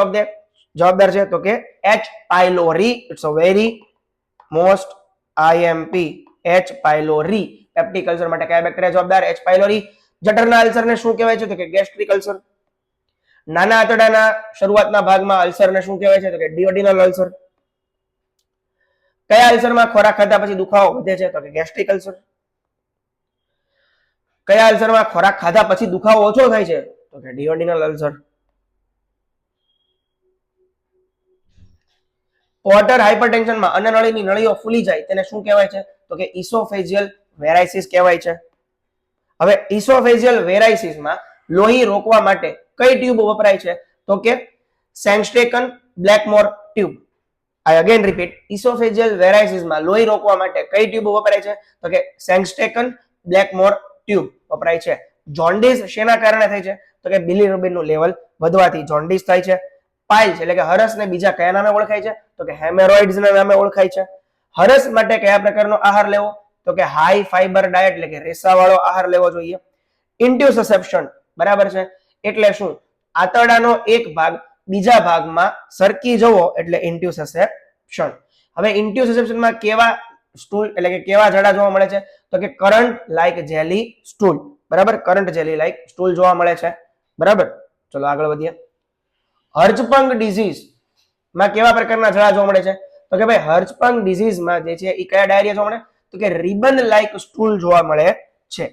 જવાબદાર છે? તો કે H pylori. It's a very most IMP. H pylori. Peptic ulcer માટે કયા બેક્ટેરિયા જવાબદાર? H pylori. જઠરના અલ્સરને શું કહેવાય છે? તો કે ગેસ્ટ્રિક અલ્સર. નાના આંતરડાના શરૂઆતના ભાગમાં અલ્સરને શું કહેવાય છે? તો કે ડિયોડિનલ અલ્સર. કયા અલ્સરમાં ખોરાક ખાધા પછી દુખાવો વધે છે? તો કે ગેસ્ટ્રિક અલ્સર. કયા અલ્સરમાં ખોરાક ખાધા પછી દુખાવો ઓછો થાય છે? તો કે ડિયોડિનલ અલ્સર. પોર્ટર હાઇપરટેન્શનમાં અન્નનળીની નળીઓ ફૂલી જાય તેને શું કહેવાય છે? તો કે ઇસોફેજિયલ વેરાઇસિસ કહેવાય છે. હવે ઇસોફેજિયલ વેરાઇસિસમાં લોહી રોકવા માટે કઈ ટ્યુબ વપરાય છે? તો કે સેન્સ્ટેકન બ્લેકમોર ટ્યુબ. આઈ અગેન રિપીટ, ઇસોફેજિયલ વેરાઇસિસમાં લોહી રોકવા માટે કઈ ટ્યુબ વપરાય છે? તો કે સેન્સ્ટેકન બ્લેકમોર ટ્યુબ વપરાય છે. જોન્ડિસ શેના કારણે થાય છે? તો કે બિલિરુબિનનું લેવલ વધવાથી જોન્ડિસ થાય છે. પાઇલ્સ એટલે કે હરસને બીજા કયા નામે ઓળખાય છે? તો કે હેમેરોઇડ્સના નામે ઓળખાય છે. હરસ માટે કયા પ્રકારનો આહાર લેવો? તો કે હાઈ ફાઈબર ડાયટ એટલે કે રેસાવાળો આહાર લેવો જોઈએ. ઇન્ટ્યુસેપ્શન, બરાબર છે, એટલે શું? આંતરડાનો એક ભાગ બીજા ભાગમાં સરકી જવો એટલે ઇન્ટ્યુસેપ્શન. હવે ઇન્ટ્યુસેપ્શનમાં કેવા સ્ટૂલ એટલે કે કેવા જડા જોવા મળે છે? તો કે કરન્ટ લાઈક જેલી સ્ટૂલ. બરાબર, કરન્ટ જેલી લાઈક સ્ટૂલ જોવા મળે છે. બરાબર, ચલો આગળ વધીએ. હર્ચપંગ ડિઝીઝ માં કેવા પ્રકારના જડા જોવા મળે છે? તો કે ભાઈ હર્ચપંગ ડિઝીઝમાં જે છે એ કયા ડાયરિયા જોવા મળે? તો કે રિબન લાઈક સ્ટૂલ જોવા મળે છે.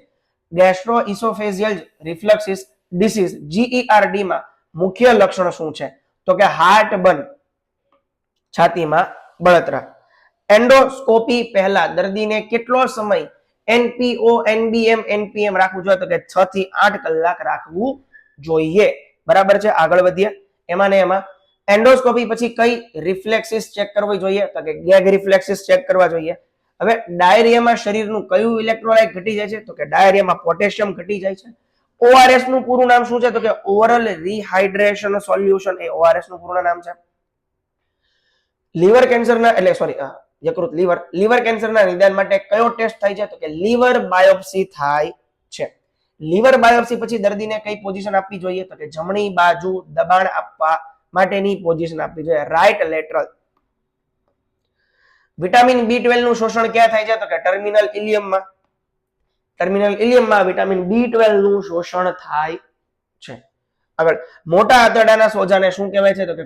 ગેસ્ટ્રોઇસોફેજિયલ રિફ્લક્સિસ ડિસીઝ GERD માં મુખ્ય લક્ષણ શું છે? તો કે હાર્ટ બર્ન, છાતીમાં બળતરા. એન્ડોસ્કોપી પહેલા દર્દીને કેટલો સમય NPO NBM રાખવું જોઈએ? તો કે 6 થી 8 કલાક રાખવું જોઈએ. બરાબર છે, આગળ વધીએ. એમાં ને એમાં એન્ડોસ્કોપી પછી કઈ રિફ્લેક્સિસ ચેક કરવી જોઈએ? તો કે ગેગ રિફ્લેક્સિસ ચેક કરવા જોઈએ. હવે ડાયરિયામાં શરીરનું કયું ઇલેક્ટ્રોલાઇટ ઘટી જાય છે? તો કે ડાયરિયામાં પોટેશિયમ ઘટી જાય છે. ORS નું પૂરું નામ શું છે? તો કે ઓરલ રિહાઇડ્રેશન સોલ્યુશન એ ORS નું પૂરું નામ છે. લીવર કેન્સરના એટલે સોરી યકૃત લીવર કેન્સરના નિદાન માટે કયો ટેસ્ટ થાય છે? તો કે લીવર બાયોપ્સી થાય છે. લીવર બાયોપ્સી પછી દર્દીને કઈ પોઝિશન આપવી જોઈએ? તો કે જમણી બાજુ દબાણ આપવા માટેની પોઝિશન આપવી જોઈએ, રાઈટ લેટરલ. વિટામિન B12 નું શોષણ ક્યાં થાય છે? તો કે ટર્મિનલ ઇલિયમમાં. ટર્મિનલ ઇલિયમમાં વિટામિન B12 નું શોષણ થાય છે. આગળ, મોટા આંતરડાના સોજાને શું કહેવાય છે? તો કે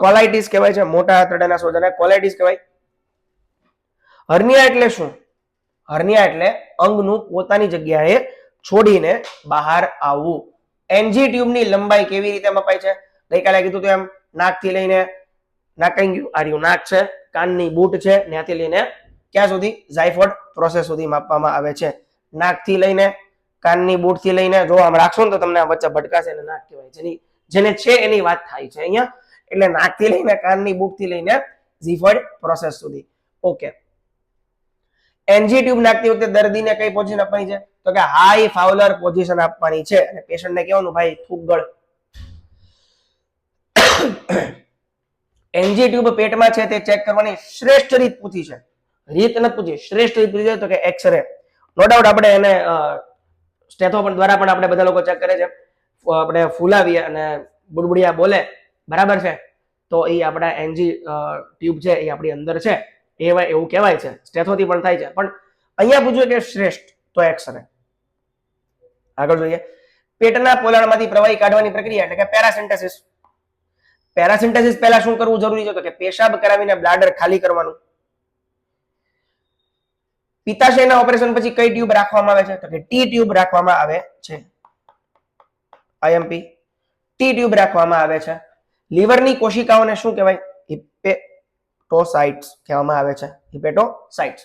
કોલાઇટિસ કહેવાય છે. મોટા આંતરડાના સોજાને કોલાઇટિસ કહેવાય. હર્નિયા એટલે શું? હર્નિયા એટલે અંગનું પોતાની જગ્યાએ છોડીને બહાર આવવું. એનજી ટ્યુબની લંબાઈ કેવી રીતે મપાય છે? ગઈકાલે કીધું તો એમ નાકથી લઈને નાક કઈ ગયું? આ નાક છે, કાનની બૂટ છે, ત્યાંથી લઈને ક્યાં સુધી? ઝાયફોઇડ પ્રોસેસ સુધી માપવામાં આવે છે. નાકથી લઈને કાનની બૂટથી લઈને જો આમ રાખશો ને તો તમને આ વચ્ચે ભટકાશે અને નાક કહેવાય. જેને છે એની વાત થાય છે અહીંયા. એટલે નાકથી લઈને કાનની બૂટથી લઈને ઝાયફોઇડ પ્રોસેસ સુધી. ઓકે. એનજી ટ્યુબ નાખતી વખતે દર્દીને કઈ પોઝિશન આપવાની છે? તો કે હાઈ ફાઉલર પોઝિશન આપવાની છે અને પેશન્ટને કહેવાનું ભાઈ ફૂગગળ. એનજી ટ્યુબ પેટમાં છે તે ચેક કરવાની શ્રેષ્ઠ રીત પૂછી છે. રીત નથી પૂછી, શ્રેષ્ઠ રીત પૂછી છે તો કે એક્સરે. નો ડાઉટ આપણે એને સ્ટેથો દ્વારા પણ આપણે બધા લોકો ચેક કરે છે. આપણે ફૂલાવીએ અને બુડબુડિયા બોલે, બરાબર છે, તો એ આપણા એનજી ટ્યુબ છે એ આપણી અંદર છે એવું કહેવાય છે. સ્ટેથોથી પણ થાય છે, પણ અહીંયા પૂછ્યું કે શ્રેષ્ઠ તો એક્સરે. આગળ જોઈએ. પેટના પોલાણમાંથી પ્રવાહી કાઢવાની પ્રક્રિયા એટલે કે પેરાસિન્થેસિસ. પેરાસિન્થેસિસ પહેલા શું કરવું જરૂરી છે? તો કે પેશાબ કરાવીને બ્લાડર ખાલી કરવાનું. પિત્તાશયના ઓપરેશન પછી કઈ ટ્યુબ રાખવામાં આવે છે? તો કે ટી ટ્યુબ રાખવામાં આવે છે. આઈએમપી ટી ટ્યુબ રાખવામાં આવે છે. લીવરની કોશિકાઓને શું કહેવાય? હિપેટોસાઇટ્સ કહેવામાં આવે છે. હિપેટોસાઇટ્સ.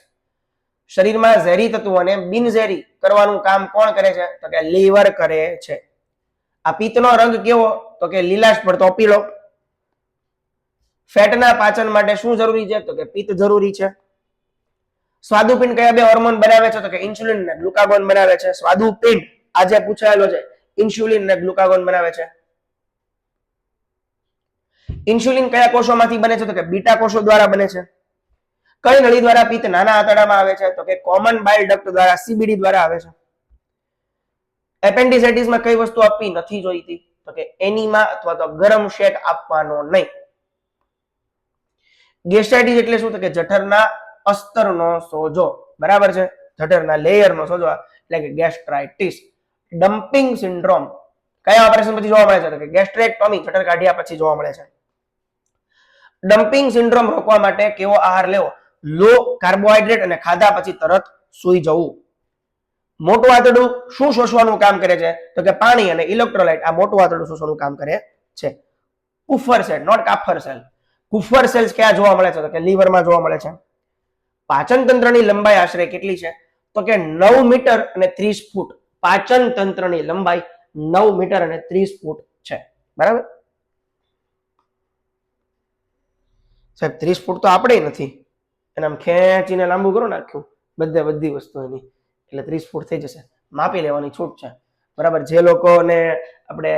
શરીરમાં ઝેરી તત્વોને બિનઝેરી કરવાનું કામ કોણ કરે છે? તો કે લીવર કરે છે. આ પિત્તનો રંગ કેવો? તો કે લીલાશ પડતો પીળો. ફેટના પાચન માટે શું જરૂરી છે? તો કે પિત્ત જરૂરી છે. સ્વાદુપિંડ કયા બે હોર્મોન બનાવે છે? તો કે ઇન્સ્યુલિન ને ગ્લુકાગોન બનાવે છે. સ્વાદુપિંડ આજે પૂછાયેલો છે, ઇન્સ્યુલિન ને ગ્લુકાગોન બનાવે છે. ઇન્સ્યુલિન કયા કોષોમાંથી બને છે? તો કે બીટા કોષો દ્વારા બને છે. કઈ નળી દ્વારા પિત્ત નાના આંતરડામાં આવે છે? તો કે કોમન બાઇલ ડક્ટ દ્વારા, સીબીડી દ્વારા આવે છે. એપેન્ડિસાઇટિસમાં કઈ વસ્તુ આપવી નથી જોઈતી? તો કે એનીમા અથવા તો ગરમ શેક આપવાનો નહીં. ગેસ્ટ્રાઇટિસ એટલે શું? તો કે જઠરના અસ્તરનો સોજો, બરાબર છે, જઠરના લેયરનો સોજો એટલે કે ગેસ્ટ્રાઇટિસ. ડમ્પિંગ સિન્ડ્રોમ કયા ઓપરેશન પછી જોવા મળે છે? તો કે ગેસ્ટ્રેક્ટોમી, જઠર કાઢ્યા પછી જોવા મળે છે. ડમ્પિંગ સિન્ડ્રોમ રોકવા માટે કેવો આહાર લેવો? લો કાર્બોહાઈડ્રેટ અને ખાધા પછી તરત સૂઈ જવું. મોટું આંતરડું શું શોષવાનું કામ કરે છે? તો કે પાણી અને ઇલેક્ટ્રોલાઇટ. આ મોટું આંતરડું શોષવાનું કામ કરે છે. કુફર સેલ, નોટ કાફર સેલ. કુફર સેલ્સ ક્યાં જોવા મળે છે? તો કે લીવરમાં જોવા મળે છે. પાચન તંત્રની લંબાઈ આશરે કેટલી છે? તો કે 9 મીટર અને 30 ફૂટ. પાચન તંત્રની લંબાઈ 9 મીટર અને 30 ફૂટ છે, બરાબર સાહેબ? 30 ફૂટ તો આપણે નથી, એને આમ ખેંચીને લાંબુ કરો ને આખું બધી વસ્તુ એની, એટલે 30 ફૂટ થઈ જશે. માપી લેવાની છૂટ છે, બરાબર? જે લોકોને આપણે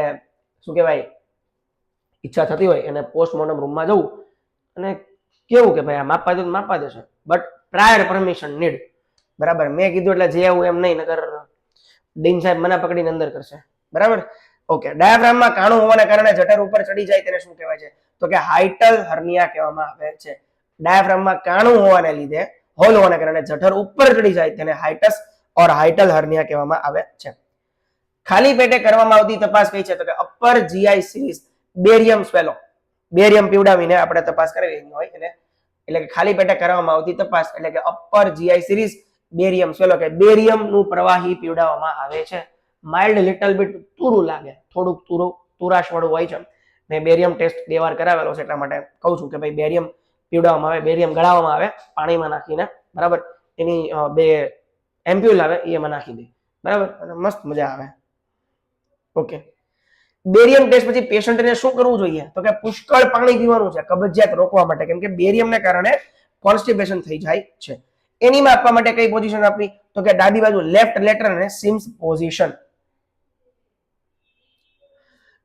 શું કહેવાય ઈચ્છા થતી હોય એને પોસ્ટમોર્ટમ રૂમમાં જવું અને કેવું કે ભાઈ આ માપવા દો, માપવા દેશે, બટ પ્રાયર પરમિશન નીડ, બરાબર? મેં કીધું એટલે જે આવું એમ નહીં, નકર ડીન સાહેબ મને પકડીને અંદર કરશે, બરાબર? ઓકે. ડાયાફ્રામમાં કાણું હોવાને કારણે જઠર ઉપર ચડી જાય તેને શું કહેવાય છે? તો કે હાઇટલ હર્નિયા કહેવામાં આવે છે. ડાયાફ્રામમાં કાણું હોવાને લીધે, હોલ હોવાને કારણે જઠર ઉપર ચડી જાય તેને હાઇટસ ઓર હાઇટલ હર્નિયા કહેવામાં આવે છે. ખાલી પેટે કરવામાં આવતી તપાસ કઈ છે? તો કે upper GI series barium swallow. Barium પીવડાવીને આપણે તપાસ કરવી હોય એને, એટલે કે ખાલી પેટે કરવામાં આવતી તપાસ એટલે કે અપર જીઆઈ સિરીઝ બેરિયમ સ્વેલો, કે બેરિયમ નું પ્રવાહી પીવડાવવામાં આવે છે. માઇલ્ડ લિટલ બીટ તુરું લાગે, થોડુંક તુરાશ વાળું હોય છે. મેં બેરિયમ ટેસ્ટ 2 વાર કરાવેલો છે, એટલા માટે કહું છું કે ભાઈ બેરિયમ પીવડાવવામાં આવે, બેરિયમ ગળાવવામાં આવે પાણીમાં નાખીને, બરાબર? એની 2 એમ્પ્યુલ આવે એ એમાં નાખી દે, બરાબર? મસ્ત મજા આવે. ઓકે. બેરિયમ ટેસ્ટ પછી પેશન્ટને શું કરવું જોઈએ? તો કે પુષ્કળ પાણી પીવાનું છે કબજિયાત રોકવા માટે, કેમ કે બેરિયમને કારણે કોન્સ્ટિપેશન થઈ જાય છે. એનીમાં આપવા માટે કઈ પોઝિશન આપવી? તો કે ડાબી બાજુ લેફ્ટ લેટરલ અને સિમ્સ પોઝિશન.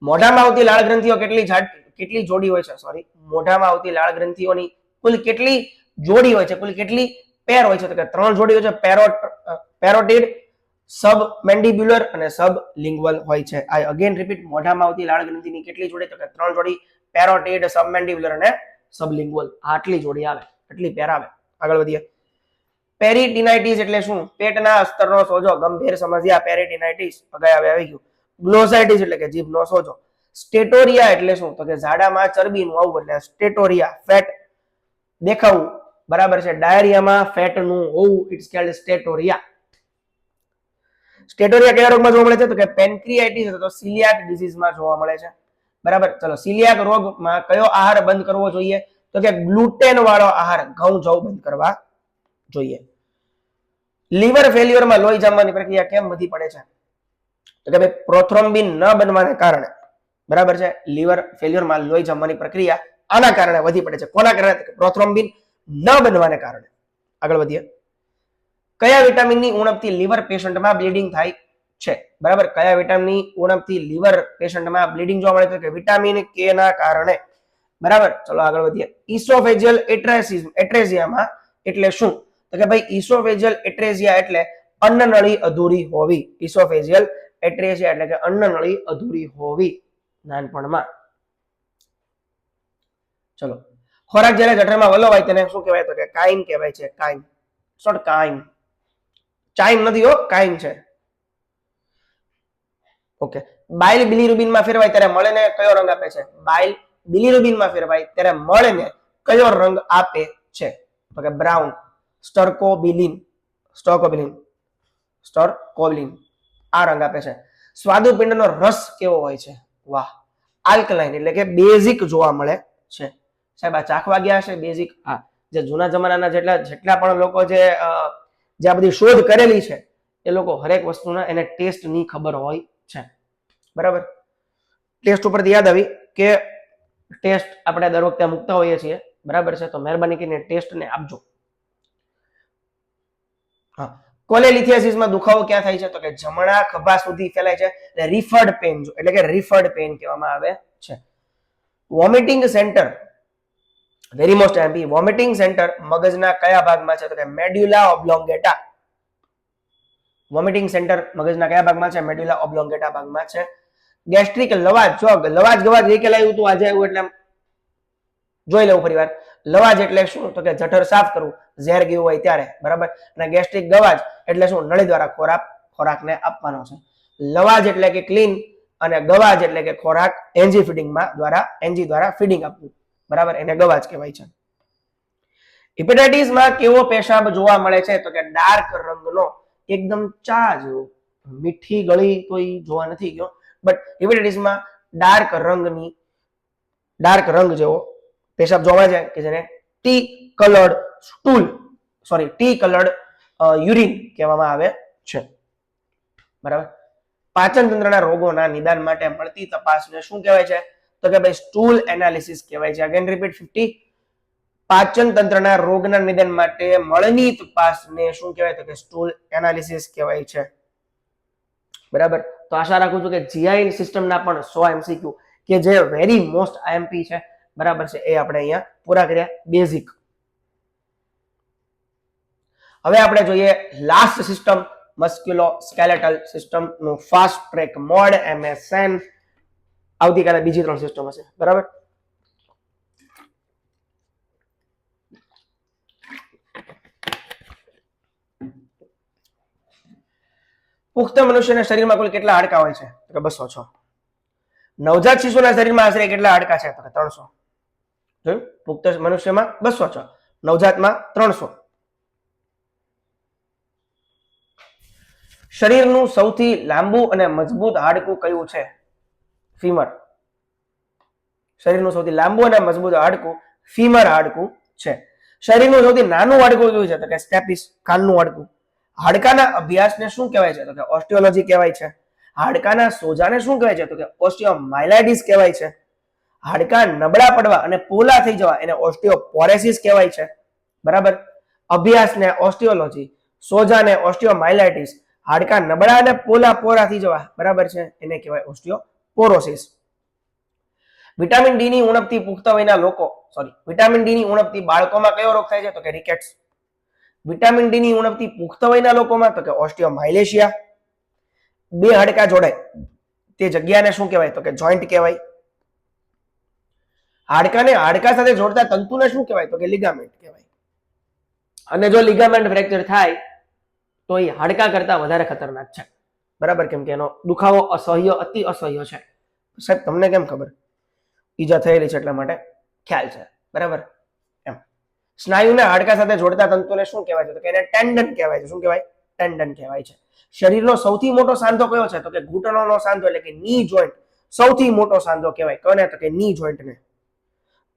મોઢામાં આવતી લાળ ગ્રંથિઓ કેટલી જોડી હોય છે? સોરી, મોઢામાં આવતી લાળ ગ્રંથિઓની કુલ કેટલી જોડી હોય છે? કુલ કેટલી પેર હોય છે? તો કે 3 જોડી હોય છે. પેરોટિડ, સબ મેન્ડિબ્યુલર અને સબ લિંગ્વલ હોય છે. આઈ અગેન રિપીટ, મોઢામાં આવતી લાળ ગ્રંથિની કેટલી જોડી? તો કે 3 જોડી. પેરોટિડ, સબ મેન્ડિબ્યુલર અને સબ લિંગ્વલ. આટલી જોડી આવે, એટલી પેર આવે. આગળ વધીએ. પેરિટિનાઇટિસ એટલે શું? પેટના અસ્તરનો સોજો, ગંભીર સમસ્યા પેરિટિનાઇટિસ. આવી ગયું. ગ્લોસાઇટિસ એટલે કે જીભનો સોજો. સ્ટેટોરિયા એટલે શું? તો કે ઝાડામાં ચરબીનું આવવું એટલે સ્ટેટોરિયા, ફેટ દેખાવું, બરાબર છે? ડાયરિયામાં ફેટનું હોવું, ઇટ્સ કોલ્ડ સ્ટેટોરિયા. સ્ટેટોરિયા કયા રોગમાં જોવા મળે છે? તો કે પેન્ક્રિયાઇટિસ અથવા સિલિયાક ડિઝીઝમાં જોવા મળે છે. બરાબર. ચલો, સિલિયાક રોગમાં કયો આહાર બંધ કરવો જોઈએ? તો કે ગ્લુટેન વાળો આહાર, ઘઉં જવ બંધ કરવા જોઈએ. લીવર ફેલ્યુરમાં લોહી જામવાની પ્રક્રિયા કેમ વધી પડે છે? તો કે ભાઈ પ્રોથ્રોમ્બિન ન બનવાને કારણે, બરાબર છે, લીવર ફેલ્યુરમાં લોહી જામવાની પ્રક્રિયા આના કારણે વધી પડે છે. કોના કારણે? પ્રોથ્રોમ્બિન ન બનવાને કારણે. આગળ વધીએ. કયા વિટામિનની ઉણપથી લીવર પેશન્ટમાં બ્લીડિંગ થાય છે? બરાબર. કયા વિટામિનની ઉણપથી લીવર પેશન્ટમાં બ્લીડિંગ જોવા મળે છે? કે વિટામિન કે ના કારણે. બરાબર. ચલો આગળ વધીએ. ઇસોફેજિયલ એટ્રેઝિયામાં એટલે શું? તો કે ભાઈ ઇસોફેજિયલ એટ્રેઝિયા એટલે અન્નનળી અધૂરી હોવી. ઇસોફેજિયલ એટ્રેઝિયા એટલે કે અન્નનળી અધૂરી હોવી નાનપણમાં. ચલો, ખોરાક જ્યારે જઠરમાં વલોવાય તેને શું કહેવાય? તો કે કાઇમ કહેવાય છે. કાઇમ. Short crime. ચાઇમ નથી હો, કાઇમ છે. ઓકે. બાઇલ બિલિરુબિનમાં ફેરવાય ત્યારે મળીને કયો રંગ આપે છે? બાઇલ બિલિરુબિનમાં ફેરવાય ત્યારે મળીને કયો રંગ આપે છે? તો કે બ્રાઉન. સ્ટર્કોબિલિન. આ રંગ આપે છે. સ્વાદુપિંડનો રસ કેવો હોય છે? વાહ, આલ્કલાઇન એટલે કે બેઝિક જોવા મળે છે. સાહેબ આ ચાખવા ગયા છે બેઝિક? હા, જે જૂના જમાનાના જેટલા પણ લોકો જે આ બધી શોધ કરેલી છે એ લોકો હરેક વસ્તુના એને ટેસ્ટ ની ખબર હોય છે. બરાબર. ટેસ્ટ ઉપરથી યાદ આવી કે ટેસ્ટ આપણે દર વખતે મૂકતા હોઈએ છીએ. બરાબર છે, તો મહેરબાની કરીને ટેસ્ટને આપજો. હા, કોલેલિથિયાસિસમાં દુખાવો ક્યાં થાય છે? તો કે જમણા ખભા સુધી ફેલાય છે. રિફર્ડ પેન એટલે કે રિફર્ડ પેન કહેવામાં આવે છે. Vomiting centre, very most MP, vomiting centre મગજના કયા ભાગમાં છે? તો કે મેડ્યુલા ઓબ્લોંગેટા. વોમિટિંગ સેન્ટર મગજના કયા ભાગમાં છે? મેડ્યુલા ઓબ્લોંગેટા ભાગમાં છે. ગેસ્ટ્રિક લવાજ, જો લવાજ ગવાજ એ કે લાવ્યું હતું આજે આવ્યું એટલે જોઈ લેવું ફરીવાર. લવાજ એટલે શું? તો કે જઠર સાફ કરવું, ઝેર ગયું હોય ત્યારે. બરાબર. અને ગેસ્ટ્રિક ગવાજ એટલે શું? નળી દ્વારા ખોરાકને આપવાનો છે. લવાજ એટલે કે ક્લીન અને ગવાજ એટલે કે ખોરાક એનજી દ્વારા ફીડિંગ આપવું. બરાબર, એને ગવાજ કહેવાય છે. હિપેટાઇટિસમાં કેવો પેશાબ જોવા મળે છે? તો કે ડાર્ક રંગનો, એકદમ ચા જેવો. મીઠી ગળી કોઈ જોવા નથી ગયો, બટ હિપેટાઇટિસમાં ડાર્ક રંગ જેવો પેશાબ જોવા છે કે જેને ટી કલર્ડ યુરિન કહેવામાં આવે છે. બરાબર. પાચન તંત્રના રોગોના નિદાન માટે મળતી તપાસને શું કહેવાય છે? તો કે ભાઈ સ્ટૂલ એનાલિસિસ કહેવાય છે. Again repeat 50. પાચન તંત્રના રોગના નિદાન માટે મળની તપાસને શું કહેવાય? તો કે સ્ટૂલ એનાલિસિસ કહેવાય છે. બરાબર. તો આશા રાખું છું કે જીઆઈ સિસ્ટમના પણ 100 એમસીક્યુ કે જે વેરી મોસ્ટ આઈએમપી છે, બરાબર છે, એ આપણે અહીંયા પૂરા કર્યા બેઝિક. હવે આપણે જોઈએ લાસ્ટ સિસ્ટમ, મસ્ક્યુલો સ્કેલેટલ સિસ્ટમ નું ફાસ્ટ ટ્રેક મોડ એમએસએન. આવતીકાલે બીજી 3 સિસ્ટમ હશે. બરાબર. પુખ્ત મનુષ્યના શરીરમાં કુલ કેટલા હાડકા હોય છે? તો કે 206. નવજાત શિશુના શરીરમાં આશરે કેટલા હાડકા છે? તો કે 300. જોયું? પુખ્ત મનુષ્યમાં 206, નવજાતમાં 300. શરીરનું સૌથી લાંબુ અને મજબૂત હાડકું કયું છે? ફીમર. શરીરનું સૌથી લાંબુ અને મજબૂત હાડકું ફીમર હાડકું છે. શરીરનું સૌથી નાનું હાડકું કયું છે? તો કે સ્ટેપિસ, કાનનું હાડકું. હાડકાના અભ્યાસને શું કહેવાય છે? તો કે ઓસ્ટિયોલોજી કહેવાય છે. હાડકાના સોજાને શું કહેવાય છે? તો કે ઓસ્ટિયોમાઇલાઇટિસ કહેવાય છે. હાડકા નબળા પડવા અને પોલા થઈ જવા એને ઓસ્ટિયોપોરેસિસ કહેવાય છે. બરાબર. અભ્યાસને ઓસ્ટિયોલોજી, સોજાને ઓસ્ટિયોમાઇલાઇટિસ, હાડકા નબળા અને પોરા થઈ જવા, બરાબર છે, એને કહેવાય ઓસ્ટિયોપોરોસિસ. વિટામિન ડી ની ઉણપથી પુખ્ત વયના વિટામિન ડી ની ઉણપથી બાળકોમાં કયો રોગ થાય છે? તો કે રિકેટ્સ. વિટામિન ડી ની ઉણપથી પુખ્ત વયના લોકોમાં તો કે ઓસ્ટિયોમાઇલેશિયા. બે હાડકા જોડાય તે જગ્યાને શું કહેવાય? તો કે જોઈન્ટ કહેવાય. હાડકાને હાડકા સાથે જોડતા તંતુને શું કહેવાય? તો કે લિગામેન્ટ કહેવાય. અને જો લિગામેન્ટ ફ્રેક્ચર થાય તો એ હાડકા કરતા વધારે ખતરનાક છે. બરાબર. કેમ કે એનો દુખાવો અતિ અસહ્ય છે. સાહેબ તમને કેમ ખબર? ઈજા થયેલી છે એટલા માટે ખ્યાલ છે. બરાબર. એમ સ્નાયુને હાડકા સાથે જોડતા તંતુને શું કહેવાય છે? તો કે એને ટેન્ડન કહેવાય છે. શું કહેવાય? ટેન્ડન કહેવાય છે. શરીરનો સૌથી મોટો સાંધો કયો છે? તો કે ઘૂંટણોનો સાંધો એટલે કે ની જોઈન્ટ સૌથી મોટો સાંધો કહેવાય. કોને? તો કે ની જોઈન્ટને.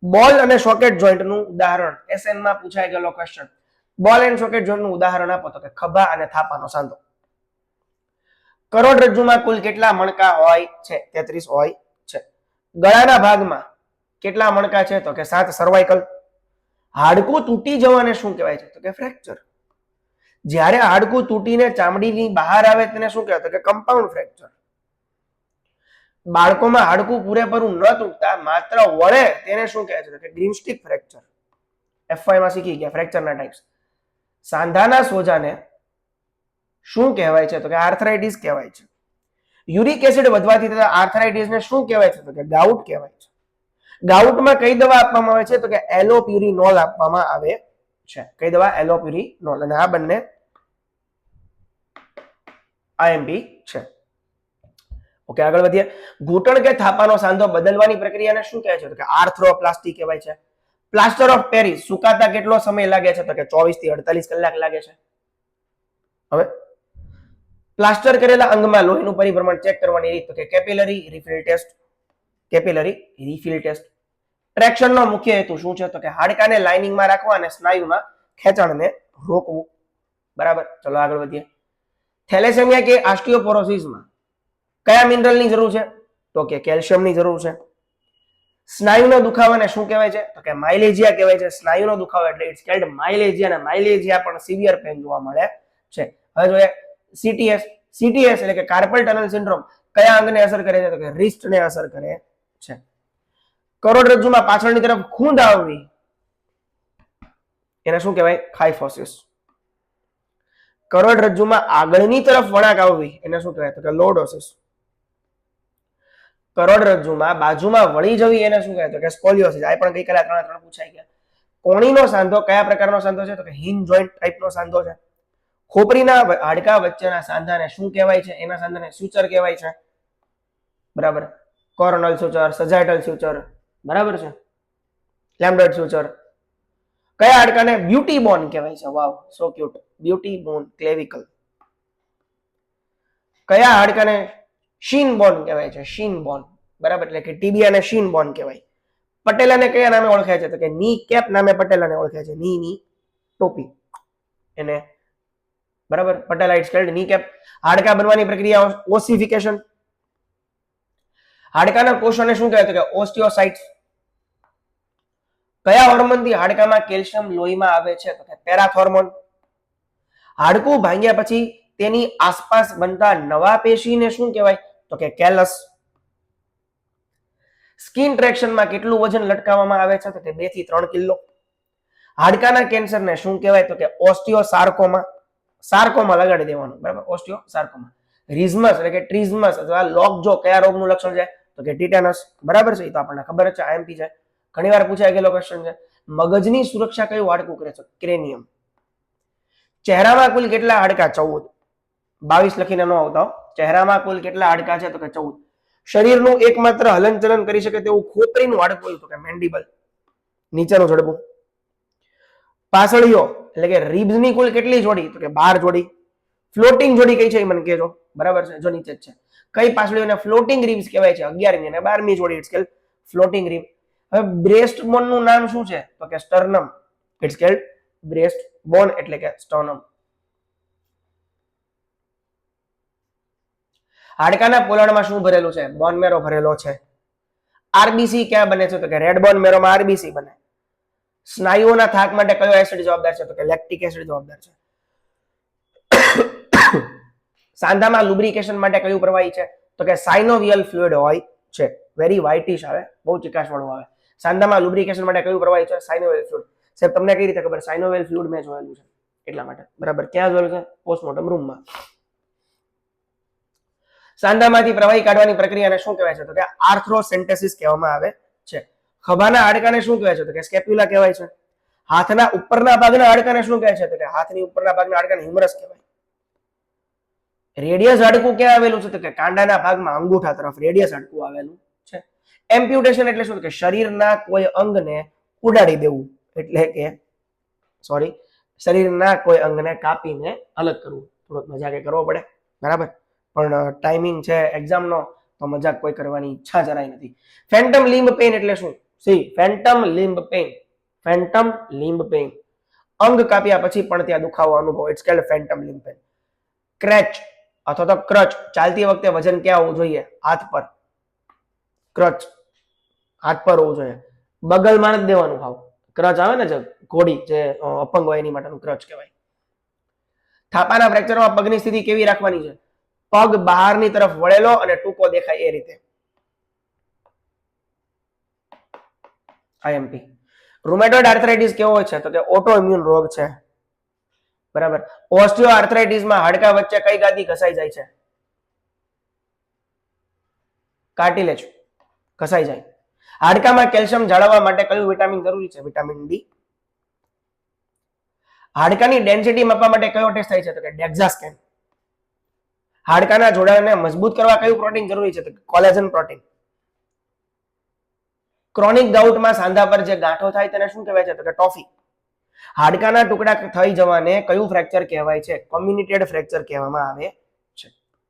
બોલ અને સોકેટ જોઈન્ટનું ઉદાહરણ એસએન માં પૂછાઈ ગયેલો ક્વેશ્ચન. બોલ એન્ડ સોકેટ જોઈન્ટનું ઉદાહરણ આપો તો કે ખભા અને થાપાનો સાંધો. કરોડરજ્જુમાં કુલ કેટલા મણકા હોય છે? 33 હોય છે. ગળાના ભાગમાં કેટલા મણકા છે? તો કે 7 સર્વાઇકલ. હાડકું તૂટી જવાને શું કહેવાય છે? તો કે ફ્રેક્ચર. જ્યારે હાડકું તૂટીને ચામડીની બહાર આવે તેને શું કહેવાય? તો કે કમ્પાઉન્ડ ફ્રેક્ચર. બાળકોમાં હાડકું પૂરેપૂરું ન તૂટતા માત્ર વળે તેને શું કહેવાય છે? તો કે ગ્રીન સ્ટિક ફ્રેક્ચર. F5 માં શીખી ગયા ફ્રેક્ચરના ટાઈપ્સ. સાંધાના સોજાને શું કહેવાય છે? તો કે આર્થરાઇટિસ કહેવાય છે. યુરિક એસિડ વધવાથી થતા આર્થરાઇટિસને શું કહેવાય છે? તો કે ગાઉટ કહેવાય છે. ગાઉટમાં કઈ દવા આપવામાં આવે છે? તો કે એલોપ્યુરિનોલ આપવામાં આવે છે. કઈ દવા? એલોપ્યુરિનોલ. અને આ બંને આઈએમપી છે. ઓકે, આગળ વધીએ. ઘૂંટણ કે થાપાનો સાંધો બદલવાની પ્રક્રિયાને શું કહે છે? તો કે આર્થ્રોપ્લાસ્ટી કહેવાય છે. પ્લાસ્ટર ઓફ પેરિસ સુકાતા કેટલો સમય લાગે છે? તો કે 24 થી 48 કલાક લાગે છે. હવે પ્લાસ્ટર કરેલા અંગમાં લોહીનું પરિભ્રમણ ચેક કરવાની રીત તો કે capillary refill test. Capillary refill test. ટ્રેક્શનનો મુખ્ય હેતુ શું છે? તો કે હાડકાને લાઇનિંગમાં રાખવા અને સ્નાયુના ખેંચાણને રોકવું. બરાબર, ચલો આગળ વધીએ. થેલેસેમિયા કે ઓસ્ટિયોપોરોસિસમાં કયા મિનરલની જરૂર છે? તો કે કેલ્શિયમની જરૂર છે. સ્નાયુનો દુખાવાને શું કહેવાય છે? તો કે માઇલેજિયા કહેવાય છે. સ્નાયુનો દુખાવો એટલે ઇટ્સ કોલ્ડ માઇલેજિયા, અને માઇલેજિયા પણ સિવિયર પેન જોવા મળે છે. હવે જોઈએ સીટીએસ. સીટીએસ એટલે કે કાર્પલ ટનલ સિન્ડ્રોમ કયા અંગને અસર કરે છે? તો કે રિસ્ટને અસર કરે છે. કરોડરજ્જુમાં પાછળની તરફ ખૂંદ આવવી એને શું કહેવાય? ખાઇફોસિસ. કરોડરજ્જુમાં આગળની તરફ વળાંક આવવી એને શું કહેવાય? તો કે લોર્ડોસિસ. કરોડરજ્જુમાં બાજુમાં વળી જવી એને શું કહેવાય? તો કે સ્કોલિયોસિસ. આ પણ ગઈકાલે 3 પૂછાઈ ગયા. કોણીનો સાંધો કયા પ્રકારનો સાંધો છે? તો કે હિન્જ જોઈન્ટ ટાઈપનો સાંધો છે. ખોપરીના હાડકા વચ્ચેના સાંધાને શું કહેવાય છે? એના સાંધાને સ્યુચર કહેવાય છે. બરાબર, કોરોનલ સ્યુચર, સજાઇટલ સ્યુચર. બરાબર છે, લેમ્બર્ટ સ્યુચર. કયા હાડકાને બ્યુટી બોન કહેવાય છે? વાવ, સો ક્યુટ. બ્યુટી બોન, ક્લેવિકલ. કયા હાડકાને શીન બોન કહેવાય છે? શીન બોન. બરાબર, એટલે કે ટીબિયાને શીન બોન કહેવાય. પટેલાને કયા નામે ઓળખાય છે? તો કે ની કેપ નામે પટેલાને ઓળખાય છે. ની ટોપી એને. બરાબર, પટેલાઇટ્સ કહેવાય ની કેપ. હાડકા બનવાની પ્રક્રિયા ઓસિફિકેશન. હાડકાના કોષોને શું કહેવાય? તો કે ઓસ્ટિયોસાઇટ્સ. કયા હોર્મોનથી હાડકામાં કેલ્શિયમ લોહીમાં આવે છે? તો કે પેરાથોર્મોન. હાડકું ભાંગ્યા પછી તેની આસપાસ બનતા નવા પેશીને શું કહેવાય? તો કે કેલસ. સ્કિન ટ્રેક્શનમાં કેટલું વજન લટકાવવામાં આવે છે? તો કે 2 થી 3 કિલો. હાડકાના કેન્સરને શું કહેવાય? તો કે ઓસ્ટિયોસાર્કોમા. સાર્કોમા લગાડી દેવાનું. બરાબર, ઓસ્ટિયોસાર્કોમા. રિઝમસ એટલે કે ટ્રિઝમસ અથવા લોકજો કયા રોગનું લક્ષણ છે? તો કે ટીટેનસ. બરાબર છે, એ તો આપણને ખબર જ છે, આઈએમપી છે. ઘણીવાર પૂછાય ગયેલો ક્વેશ્ચન છે. મગજની સુરક્ષા કયું હાડકું કરે છે? ક્રેનિયમ. ચહેરામાં કુલ કેટલા હાડકા? 14. 22 લખીને ન આવતા. ચહેરામાં કુલ કેટલા હાડકા છે? તો કે 14. શરીરનું એકમાત્ર હલનચલન કરી શકે તેવું ખોપરીનું હાડકું તો કે મેન્ડિબલ, નીચેનું જડબું. પાસળીઓ એટલે કે રિબ્સની કુલ કેટલી જોડી? તો કે 12 જોડી. ફ્લોટિંગ જોડી કઈ છે એ મને કહેજો. બરાબર છે, જો નીચે જ છે. કઈ પાસળીઓને ફ્લોટિંગ રિબ્સ કહેવાય છે? 11મી અને 12મી જોડી. It's called floating rib. હવે બ્રેસ્ટ બોનનું નામ શું છે? તો કે sternum. It's called breast bone એટલે કે સ્ટર્નમ. હાડકાના પોલાણમાં શું ભરેલું છે? બોન મેરો ભરેલો છે. આરબીસી ક્યાં બને છે? તો કે રેડ બોન મેરોમાં આરબીસી બને. સ્નાયુઓના થાક માટે કયો એસિડ જવાબદાર છે? તો કે લેક્ટિક એસિડ જવાબદાર છે. સાંધામાં લુબ્રિકેશન માટે કયું પ્રવાહી છે? તો કે સાઇનોવિયલ ફ્લુઇડ હોય છે. વેરી વ્હાઇટિશ આવે, બહુ ચીકાશ વાળું આવે. સાંધામાં લુબ્રિકેશન માટે કયું પ્રવાહી છે? Synovial fluid. સાહેબ તમને કઈ રીતે ખબર? સાઇનોવિયલ ફ્લુઇડ મેં જોયેલું છે એટલા માટે. બરાબર, ક્યાં જોયેલું છે? પોસ્ટમોર્ટમ રૂમમાં. સાંધામાંથી પ્રવાહી કાઢવાની પ્રક્રિયાને શું કહેવાય છે? તો કે આર્થ્રોસેન્ટેસિસ કહેવામાં આવે છે. ખભાના હાડકાને શું કહેવાય છે? તો કે સ્કેપ્યુલા કહેવાય છે. હાથના ઉપરના ભાગના હાડકાને શું કહે છે? તો કે હાથની ઉપરના ભાગના હાડકાને હ્યુમરસ કહેવાય. રેડિયસ હાડકું ક્યાં આવેલું છે? તો કે કાંડાના ભાગમાં અંગૂઠા તરફ રેડિયસ હાડકું આવેલું છે. એમ્પ્યુટેશન એટલે શું? કે શરીરના કોઈ અંગને ઉડાડી દેવું, એટલે કે શરીરના કોઈ અંગને કાપીને અલગ કરવું. થોડોક મજાક કરવો પડે, બરાબર, પણ ટાઈમિંગ છે એક્ઝામનો, તો મજાક કોઈ કરવાની ઈચ્છા જરાય નથી. ફેન્ટમ લિમ્બ પેઇન એટલે શું? See phantom limb pain, phantom limb pain, અંગ કાપ્યા પછી પણ ત્યાં દુખાવો અનુભવ, it's called phantom limb pain. Crutch અથવા તો ક્રચ, ચાલતી વખતે વજન ક્યાં હોવું જોઈએ? હાથ પર. ક્રચ હાથ પર હોવું જોઈએ, બગલમાં નથી દેવાનું ભાવ. ક્રચ આવે ને જે ઘોડી જે અપંગ હોય એની માટેનું ક્રચ કહેવાય. થાપાના ફ્રેક્ચરમાં પગની સ્થિતિ કેવી રાખવાની છે? પગ બહારની તરફ વળેલો અને ટૂંકો દેખાય એ રીતે. આઈએમપી. રૂમેટોઇડ આર્થરાઇટિસ કેવો હોય છે? તો કે ઓટો ઇમ્યુન રોગ છે, બરાબર. ઓસ્ટિયો આર્થરાઇટિસમાં હાડકા વચ્ચે કઈ ગાદી ઘસાઈ જાય છે? કાર્ટિલેજ ઘસાઈ જાય. હાડકામાં કેલ્શિયમ જાળવવા માટે કયું વિટામિન જરૂરી છે? Vitamin D. હાડકાની ડેન્સિટી માપવા માટે કયો ટેસ્ટ થાય છે? તો કે ડેક્ઝા સ્કેન. હાડકાના જોડાણને મજબૂત કરવા કયું પ્રોટીન જરૂરી છે? તો કોલેજન પ્રોટીન. ક્રોનિક ગાઉટમાં સાંધા પર જે ગાંઠો થાય તેને શું કહેવાય છે? તો કે ટોફી. હાડકાના ટુકડા થઈ જવાને કયું ફ્રેક્ચર કહેવાય છે? કોમ્યુનિટેડ ફ્રેક્ચર કહેવામાં આવે છે.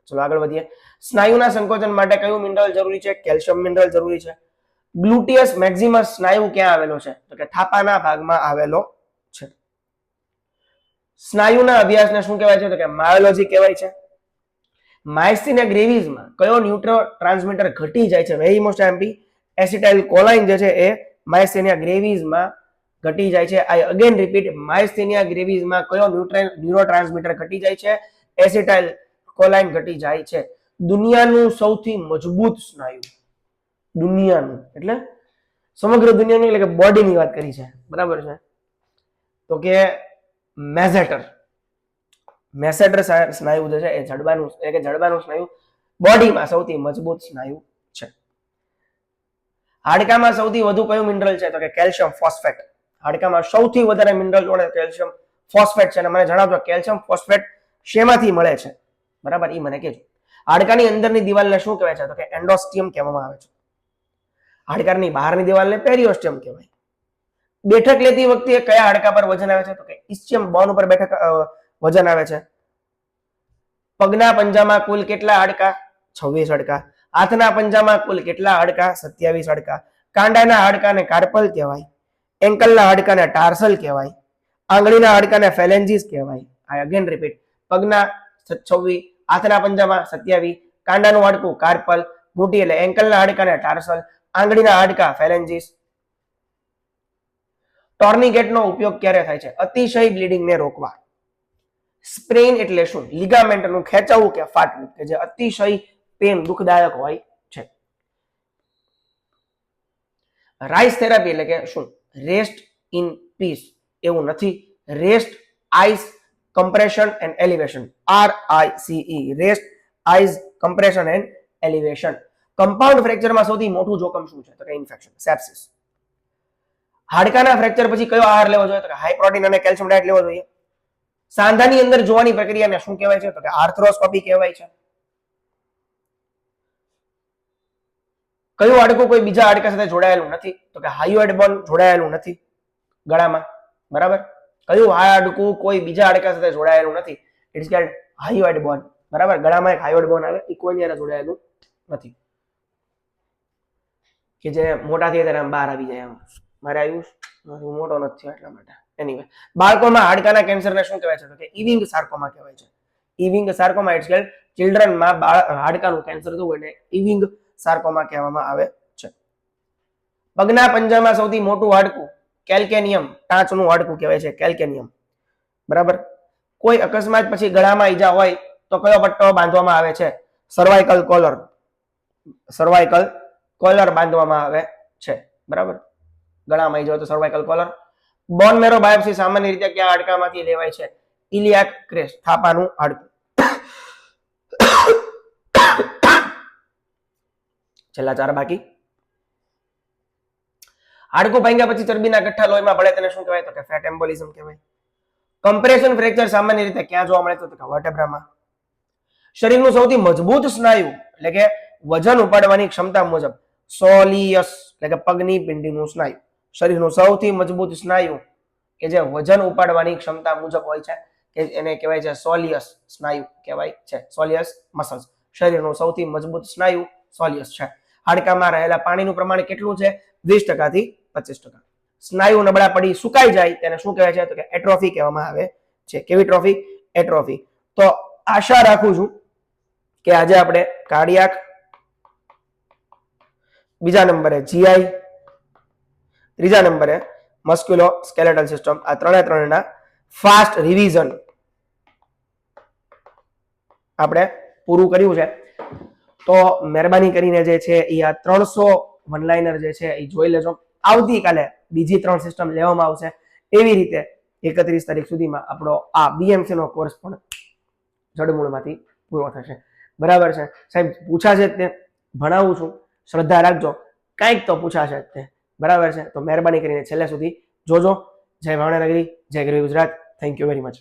ચલો આગળ વધીએ. સ્નાયુના સંકોચન માટે કયું મિનરલ જરૂરી છે? કેલ્શિયમ મિનરલ જરૂરી છે. ગ્લુટિયસ મેક્સિમસ સ્નાયુ ક્યાં આવેલો છે? તો કે થાપાના ભાગમાં આવેલો છે. સ્નાયુના અભ્યાસને શું કહેવાય છે? તો કે માયોલોજી કહેવાય છે. માયસ્થિનિયા ગ્રેવિસમાં કયો ન્યુરોટ્રાન્સમીટર ઘટી જાય છે? વેરી મોસ્ટ એમ્પી એસિટાઇલ કોલાઇન જે છે એ માયસ્થિનિયા ગ્રેવિસમાં ઘટી જાય છે. આઈ અગેન રિપીટ, માયસ્થિનિયા ગ્રેવિસમાં કયો ન્યુરોટ્રાન્સમીટર ઘટી જાય છે? એસિટાઇલ કોલાઇન ઘટી જાય છે. દુનિયાનું સૌથી મજબૂત સ્નાયુ, દુનિયાનું એટલે સમગ્ર દુનિયાની એટલે કે બોડીની વાત કરી છે, બરાબર છે, તો કે મેસેટર. મેસેટર સ્નાયુ જે છે એ જડબાનું એટલે કે જડબાનું સ્નાયુ બોડીમાં સૌથી મજબૂત સ્નાયુ છે. હાડકામાં સૌથી વધુ કયું મિનરલ છે? તો કે કેલ્શિયમ ફોસ્ફેટ. હાડકામાં સૌથી વધારે મિનરલ જોડે કેલ્શિયમ ફોસ્ફેટ છે, અને મને જણાવજો કેલ્શિયમ ફોસ્ફેટ શેમાંથી મળે છે? બરાબર, એ મને કહેજો. હાડકાની અંદરની દિવાલને શું કહેવાય છે? તો કે એન્ડોસ્ટિયમ કહેવામાં આવે છે. હાડકાની બહારની દિવાલને પેરિઓસ્ટિયમ કહેવાય. બેઠક લેતી વખતે કયા હાડકા પર વજન આવે છે? તો કે ઇસ્ચિયમ બોન ઉપર બેઠક વજન આવે છે. પગના પંજામાં કુલ કેટલા હાડકા? 26 હાડકા. હાથના પંજામાં કુલ કેટલા હાડકા? 27 હાડકા. કાંડાના હાડકાને કાર્પલ કહેવાય. એન્કલના હાડકાને ટાર્સલ કહેવાય. આંગળીના હાડકાને ફેલેન્જીસ કહેવાય. આઈ અગેન રિપીટ, પગના 26, હાથના પંજામાં 27, કાંડાનું હાડકું કાર્પલ, ઘૂંટી એટલે એન્કલના હાડકાને ટાર્સલ, આંગળીના હાડકા ફેલેન્જીસ. ટોર્નિકેટનો ઉપયોગ ક્યારે થાય છે? અતિશય બ્લીડિંગને રોકવા. સ્પ્રેન એટલે શું? લિગામેન્ટનું ખેંચાવું કે ફાટવું, કે જે અતિશય પેન દુઃખદાયક હોય છે. રાઇસ થેરાપી એટલે કે શું? રેસ્ટ ઇન પીસ એવું નથી, rest ice compression and elevation, RICE, rest ice compression and elevation. Compound ફ્રેક્ચરમાં સૌથી મોટું જોખમ શું છે? તો કે ઇન્ફેક્શન, સેપ્સિસ. હાડકાના ફ્રેક્ચર પછી કયો આહાર લેવો જોઈએ? તો કે હાઈ પ્રોટીન અને કેલ્શિયમ ડાયટ લેવો જોઈએ. સાંધાની અંદર જોવાની પ્રક્રિયાને શું કહેવાય છે? તો કે આર્થ્રોસ્કોપી કહેવાય છે. કયું હાડકું કોઈ બીજા હાડકા સાથે જોડાયેલું નથી? તો કે હાયોઇડ બોન જોડાયેલું નથી ગળામાં, બરાબર. કયું હાડકું કોઈ બીજા હાડકા સાથે જોડાયેલું નથી? ઇટ્સ કોલ્ડ હાયોઇડ બોન, બરાબર. ગળામાં એક હાયોઇડ બોન આવે, એ કોઈની સાથે જોડાયેલું નથી, કે જે મોટા થયા ત્યારે આમ બહાર આવી જાય. આમ મારે આવ્યું, મોટો નથી એટલા માટે. એનીવે, બાળકોમાં હાડકાના કેન્સરને શું કહેવાય છે? તો કે ઇવિંગ સાર્કોમા કહેવાય છે. ઇવિંગ સાર્કોમા ઇટ્સ કોલ્ડ ચિલ્ડ્રનમાં હાડકાનું કેન્સર થયું એટલે ઇવિંગ સાર્કોમા કહેવામાં આવે છે. પગના પંજામાં સૌથી મોટું હાડકું કેલ્કેનિયમ, ટાંચનું હાડકું કહેવાય છે કેલ્કેનિયમ, બરાબર. કોઈ અકસ્માત પછી ગળામાં ઈજા હોય તો કયો પટ્ટો બાંધવામાં આવે છે? સર્વાઇકલ કોલર, સર્વાઇકલ કોલર બાંધવામાં આવે છે, બરાબર. ગળામાં ઈજા હોય તો સર્વાઇકલ કોલર. બોન મેરો બાયોપ્સી સામાન્ય રીતે કયા હાડકામાંથી લેવાય છે? ઇલિયાક ક્રેસ્ટ, થાપાનું હાડકું. છેલ્લા 4 બાકી. હાડકું ભાંગ્યા પછી ચરબીના ગઠ્ઠા લોહીમાં ભળે તેને શું કહેવાય? તો કે ફેટ એમ્બોલિઝમ કહેવાય. કમ્પ્રેશન ફ્રેક્ચર સામાન્ય રીતે ક્યાં જોવા મળે? તો કે વર્ટેબ્રામાં. શરીરનું સૌથી મજબૂત સ્નાયુ એટલે કે વજન ઉપાડવાની ક્ષમતા મુજબ સોલિયસ એટલે કે પગની પિંડીનું સ્નાયુ. શરીરનું સૌથી મજબૂત સ્નાયુ કે જે વજન ઉપાડવાની ક્ષમતા મુજબ હોય છે કે એને કહેવાય છે સોલિયસ સ્નાયુ કહેવાય છે, સોલિયસ મસલ્સ. શરીરનું સૌથી મજબૂત સ્નાયુ સોલિયસ છે. હાડકામાં રહેલા પાણીનું પ્રમાણ કેટલું છે? 20% થી 25%. સ્નાયુ નબળા પડી સુકાઈ જાય તેને શું કહેવાય છે? તો કે એટ્રોફી કહેવામાં આવે છે. કેવી ટ્રોફી? એટ્રોફી. તો આશા રાખું છું કે આજે આપણે કાર્ડિયાક, બીજા નંબરે જીઆઈ, ત્રીજા નંબરે મસ્ક્યુલો સ્કેલેટલ સિસ્ટમ, આ ત્રણેના ફાસ્ટ રિવિઝન આપણે પૂરું કર્યું છે. તો મહેરબાની કરીને જે છે એ આ 300 વનલાઇનર જે છે એ જોઈ લેજો. આવતીકાલે બીજી 3 સિસ્ટમ લેવામાં આવશે. એવી રીતે 31 તારીખ સુધીમાં આપણો આ બીએમસી નો કોર્સ પણ જડમૂળમાંથી પૂરો થશે. બરાબર છે સાહેબ? પૂછાશે જ તે, ભણાવું છું, શ્રદ્ધા રાખજો, કંઈક તો પૂછાશે જ તે. બરાબર છે? તો મહેરબાની કરીને છેલ્લે સુધી જોજો. જય ભાવનગરી, જય ગરવી Gujarat. Thank you very much.